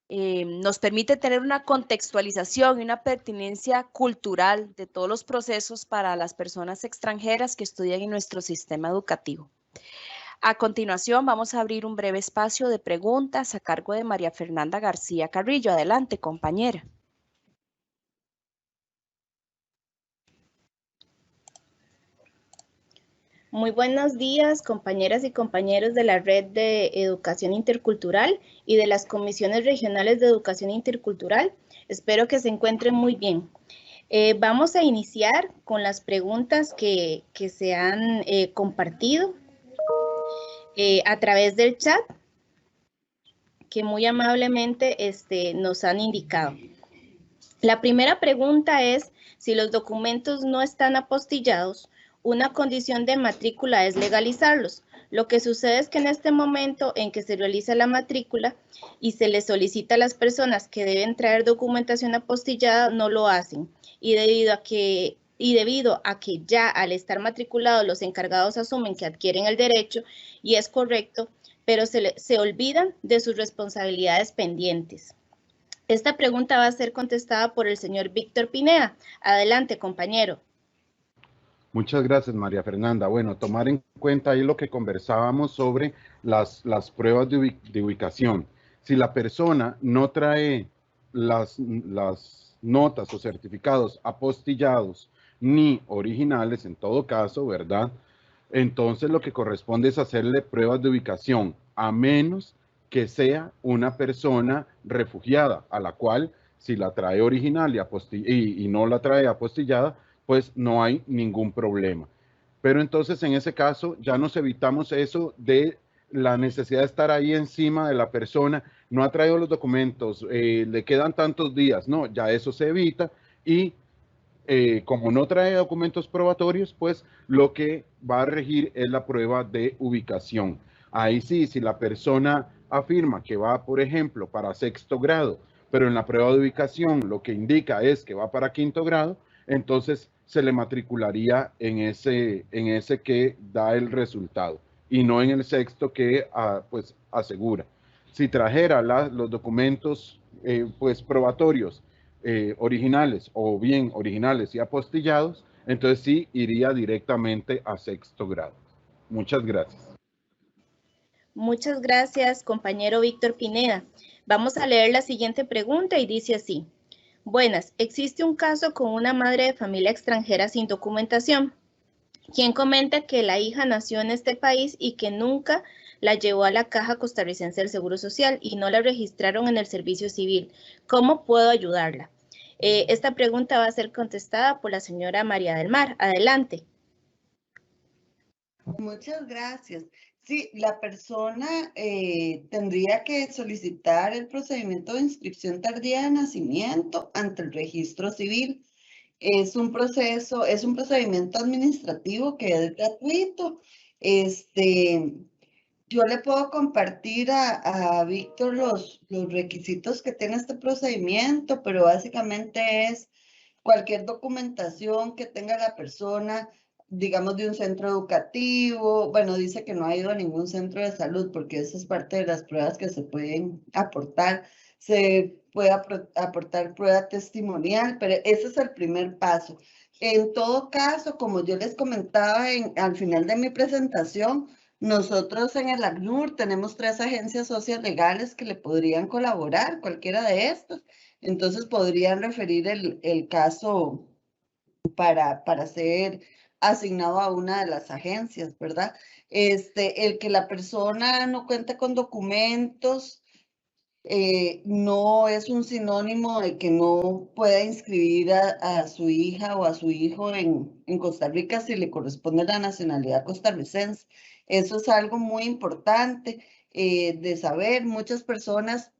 Nos permite tener una contextualización y una pertinencia cultural de todos los procesos para las personas extranjeras que estudian en nuestro sistema educativo. A continuación, vamos a abrir un breve espacio de preguntas a cargo de María Fernanda García Carrillo. Adelante, compañera. Muy buenos días, compañeras y compañeros de la Red de Educación Intercultural y de las Comisiones Regionales de Educación Intercultural. Espero que se encuentren muy bien. Vamos a iniciar con las preguntas que se han compartido a través del chat, que muy amablemente nos han indicado. La primera pregunta es, si los documentos no están apostillados, una condición de matrícula es legalizarlos. Lo que sucede es que en este momento en que se realiza la matrícula y se les solicita a las personas que deben traer documentación apostillada, no lo hacen. Y debido a que ya al estar matriculados los encargados asumen que adquieren el derecho, y es correcto, pero se olvidan de sus responsabilidades pendientes. Esta pregunta va a ser contestada por el señor Víctor Pineda. Adelante, compañero. Muchas gracias, María Fernanda. Bueno, tomar en cuenta ahí lo que conversábamos sobre las pruebas de ubicación. Si la persona no trae las notas o certificados apostillados ni originales, en todo caso, ¿verdad? Entonces lo que corresponde es hacerle pruebas de ubicación, a menos que sea una persona refugiada, a la cual si la trae original y no la trae apostillada, pues no hay ningún problema. Pero entonces en ese caso ya nos evitamos eso de la necesidad de estar ahí encima de la persona, no ha traído los documentos, le quedan tantos días, no, ya eso se evita y como no trae documentos probatorios, pues lo que va a regir es la prueba de ubicación. Ahí sí, si la persona afirma que va, por ejemplo, para 6º grado, pero en la prueba de ubicación lo que indica es que va para 5º grado, entonces se le matricularía en ese que da el resultado y no en el 6º que pues asegura. Si trajera los documentos pues probatorios originales o bien originales y apostillados, entonces sí iría directamente a 6º grado. Muchas gracias. Muchas gracias, compañero Víctor Pineda. Vamos a leer la siguiente pregunta y dice así. Buenas, existe un caso con una madre de familia extranjera sin documentación, quien comenta que la hija nació en este país y que nunca la llevó a la Caja Costarricense del Seguro Social y no la registraron en el Servicio Civil. ¿Cómo puedo ayudarla? Esta pregunta va a ser contestada por la señora María del Mar. Adelante. Muchas gracias. Sí, la persona tendría que solicitar el procedimiento de inscripción tardía de nacimiento ante el registro civil. Es un procedimiento administrativo que es gratuito. Yo le puedo compartir a Víctor los requisitos que tiene este procedimiento, pero básicamente es cualquier documentación que tenga la persona, digamos, de un centro educativo. Bueno, dice que no ha ido a ningún centro de salud porque esa es parte de las pruebas que se pueden aportar. Se puede aportar prueba testimonial, pero ese es el primer paso. En todo caso, como yo les comentaba al final de mi presentación, nosotros en el ACNUR tenemos 3 agencias sociolegales que le podrían colaborar, cualquiera de estos. Entonces podrían referir el caso para ser asignado a una de las agencias, ¿verdad? El que la persona no cuente con documentos no es un sinónimo de que no pueda inscribir a su hija o a su hijo en Costa Rica si le corresponde la nacionalidad costarricense. Eso es algo muy importante de saber. Muchas personas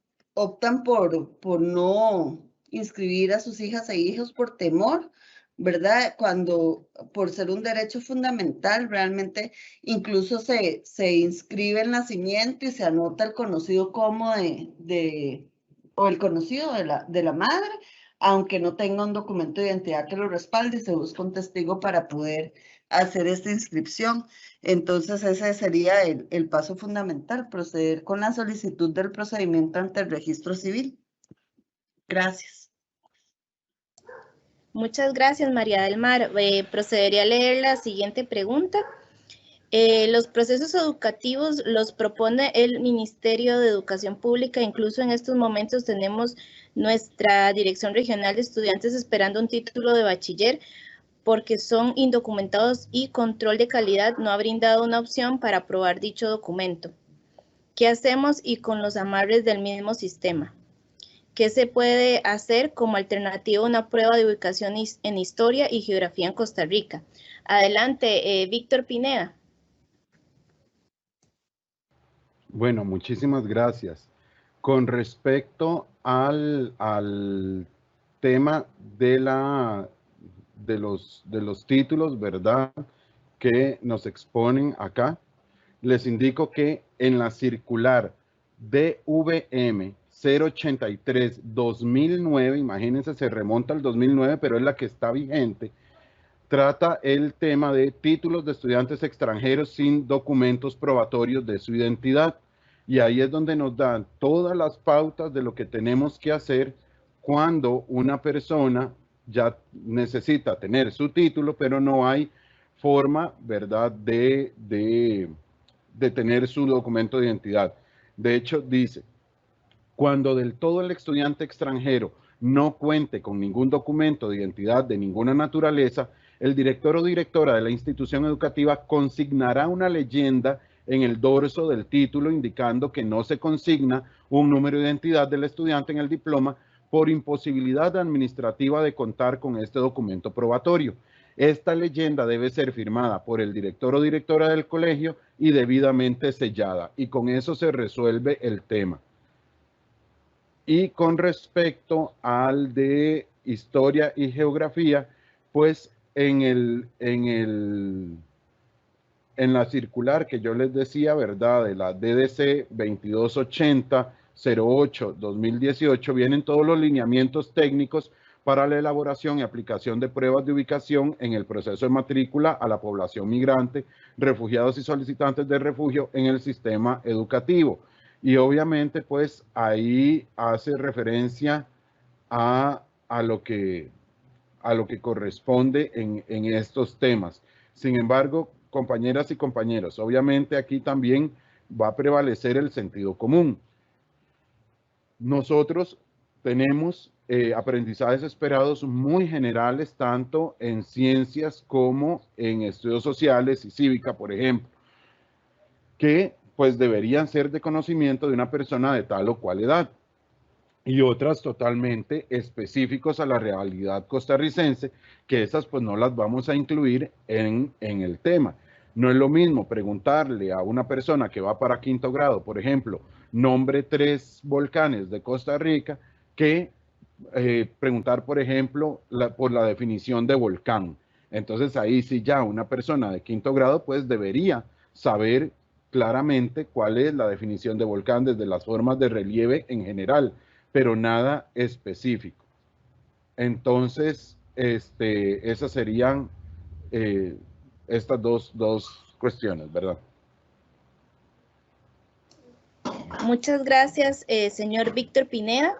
optan por no inscribir a sus hijas e hijos por temor, ¿verdad? Cuando por ser un derecho fundamental, realmente incluso se inscribe el nacimiento y se anota el conocido como o el conocido de la madre, aunque no tenga un documento de identidad que lo respalde, se busca un testigo para poder hacer esta inscripción. Entonces ese sería el paso fundamental, proceder con la solicitud del procedimiento ante el registro civil. Gracias. Muchas gracias, María del Mar. Procederé a leer la siguiente pregunta. Los procesos educativos los propone el Ministerio de Educación Pública. Incluso en estos momentos tenemos nuestra Dirección Regional de Estudiantes esperando un título de bachiller porque son indocumentados y control de calidad no ha brindado una opción para aprobar dicho documento. ¿Qué hacemos y con los amarres del mismo sistema? ¿Qué se puede hacer como alternativa a una prueba de ubicación en historia y geografía en Costa Rica? Adelante, Víctor Pineda. Bueno, muchísimas gracias. Con respecto al tema de los títulos, ¿verdad?, que nos exponen acá, les indico que en la circular DVM 083-2009, imagínense, se remonta al 2009, pero es la que está vigente, trata el tema de títulos de estudiantes extranjeros sin documentos probatorios de su identidad. Y ahí es donde nos dan todas las pautas de lo que tenemos que hacer cuando una persona ya necesita tener su título, pero no hay forma, ¿verdad?, de tener su documento de identidad. De hecho, dice, cuando del todo el estudiante extranjero no cuente con ningún documento de identidad de ninguna naturaleza, el director o directora de la institución educativa consignará una leyenda en el dorso del título indicando que no se consigna un número de identidad del estudiante en el diploma por imposibilidad administrativa de contar con este documento probatorio. Esta leyenda debe ser firmada por el director o directora del colegio y debidamente sellada, y con eso se resuelve el tema. Y con respecto al de historia y geografía, pues en la circular que yo les decía, ¿verdad?, de la DDC 2280-08-2018, vienen todos los lineamientos técnicos para la elaboración y aplicación de pruebas de ubicación en el proceso de matrícula a la población migrante, refugiados y solicitantes de refugio en el sistema educativo. Y obviamente, pues, ahí hace referencia a lo que corresponde en estos temas. Sin embargo, compañeras y compañeros, obviamente aquí también va a prevalecer el sentido común. Nosotros tenemos aprendizajes esperados muy generales, tanto en ciencias como en estudios sociales y cívica, por ejemplo, que pues deberían ser de conocimiento de una persona de tal o cual edad, y otras totalmente específicos a la realidad costarricense, que esas pues no las vamos a incluir en el tema. No es lo mismo preguntarle a una persona que va para quinto grado, por ejemplo, nombre 3 volcanes de Costa Rica, que preguntar, por ejemplo, por la definición de volcán. Entonces ahí sí ya una persona de quinto grado pues debería saber claramente cuál es la definición de volcán desde las formas de relieve en general, pero nada específico. Entonces, esas serían estas dos cuestiones, ¿verdad? Muchas gracias, señor Víctor Pineda.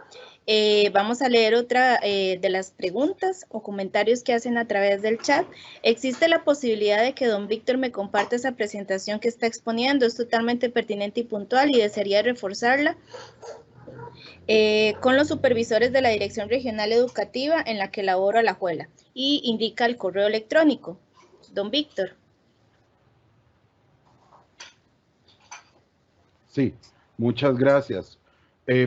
Vamos a leer otra de las preguntas o comentarios que hacen a través del chat. ¿Existe la posibilidad de que don Víctor me comparta esa presentación que está exponiendo? Es totalmente pertinente y puntual y desearía reforzarla con los supervisores de la Dirección Regional Educativa en la que laboro Alajuela, y indica el correo electrónico. Don Víctor. Sí, muchas gracias.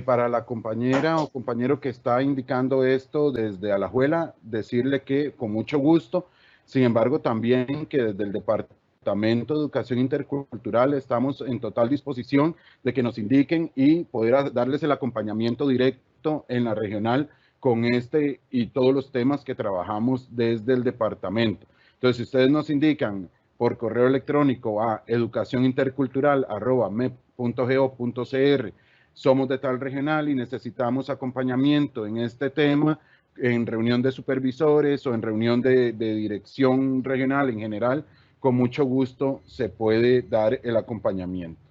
Para la compañera o compañero que está indicando esto desde Alajuela, decirle que con mucho gusto, sin embargo también que desde el Departamento Departamento de Educación Intercultural estamos en total disposición de que nos indiquen y poder darles el acompañamiento directo en la regional con este y todos los temas que trabajamos desde el departamento. Entonces, si ustedes nos indican por correo electrónico a educacionintercultural@mep.go.cr, somos de tal regional y necesitamos acompañamiento en este tema, en reunión de supervisores o en reunión de dirección regional en general, con mucho gusto se puede dar el acompañamiento.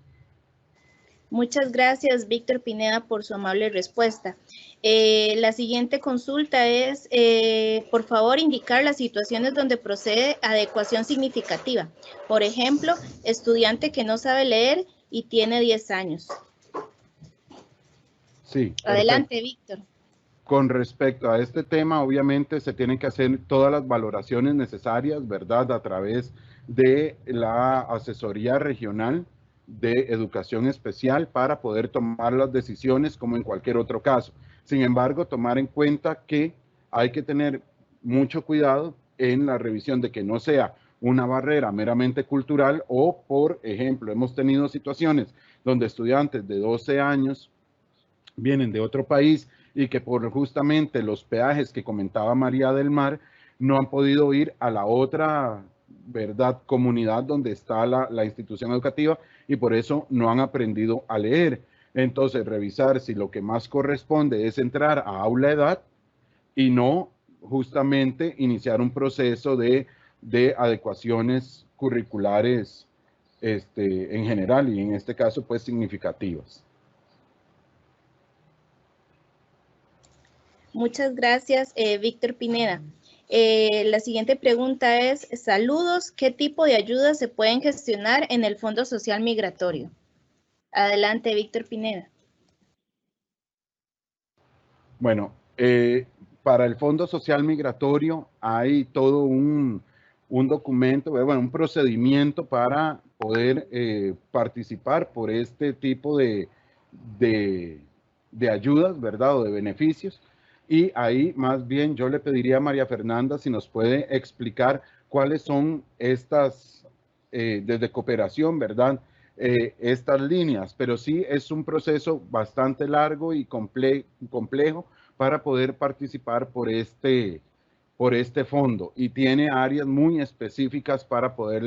Muchas gracias, Víctor Pineda, por su amable respuesta. La siguiente consulta es, por favor, indicar las situaciones donde procede adecuación significativa. Por ejemplo, estudiante que no sabe leer y tiene 10 años. Sí. Adelante, Víctor. Con respecto a este tema, obviamente se tienen que hacer todas las valoraciones necesarias, ¿verdad? A través de la asesoría regional de educación especial para poder tomar las decisiones como en cualquier otro caso. Sin embargo, tomar en cuenta que hay que tener mucho cuidado en la revisión de que no sea una barrera meramente cultural o, por ejemplo, hemos tenido situaciones donde estudiantes de 12 años vienen de otro país y que por justamente los peajes que comentaba María del Mar no han podido ir a la otra, ¿verdad?, comunidad donde está la institución educativa y por eso no han aprendido a leer. Entonces, revisar si lo que más corresponde es entrar a aula edad y no justamente iniciar un proceso de adecuaciones curriculares en general y en este caso, pues, significativas. Muchas gracias, Víctor Pineda. La siguiente pregunta es, saludos, ¿qué tipo de ayudas se pueden gestionar en el Fondo Social Migratorio? Adelante, Víctor Pineda. Bueno, para el Fondo Social Migratorio hay todo un documento, bueno, un procedimiento para poder participar por este tipo de ayudas, ¿verdad? O de beneficios. Y ahí más bien yo le pediría a María Fernanda si nos puede explicar cuáles son estas, desde cooperación, ¿verdad? Estas líneas, pero sí es un proceso bastante largo y complejo para poder participar por este fondo y tiene áreas muy específicas para poder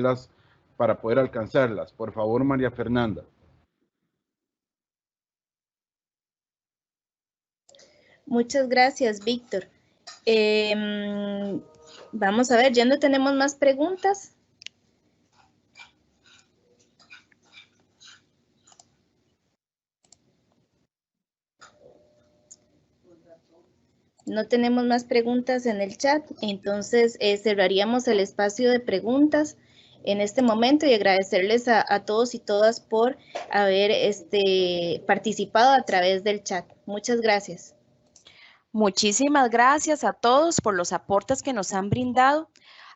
alcanzarlas. Por favor, María Fernanda. Muchas gracias, Víctor. Vamos a ver, ¿ya no tenemos más preguntas? No tenemos más preguntas en el chat, entonces cerraríamos el espacio de preguntas en este momento y agradecerles a todos y todas por haber participado a través del chat. Muchas gracias. Muchísimas gracias a todos por los aportes que nos han brindado.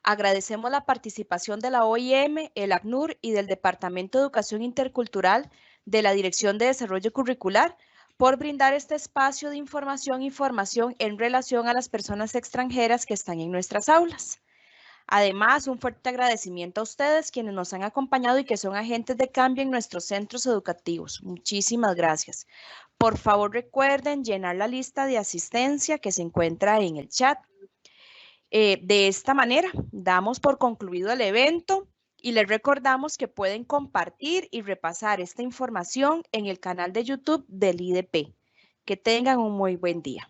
Agradecemos la participación de la OIM, el ACNUR y del Departamento de Educación Intercultural de la Dirección de Desarrollo Curricular por brindar este espacio de información y formación en relación a las personas extranjeras que están en nuestras aulas. Además, un fuerte agradecimiento a ustedes quienes nos han acompañado y que son agentes de cambio en nuestros centros educativos. Muchísimas gracias. Por favor, recuerden llenar la lista de asistencia que se encuentra en el chat. De esta manera, damos por concluido el evento y les recordamos que pueden compartir y repasar esta información en el canal de YouTube del IDP. Que tengan un muy buen día.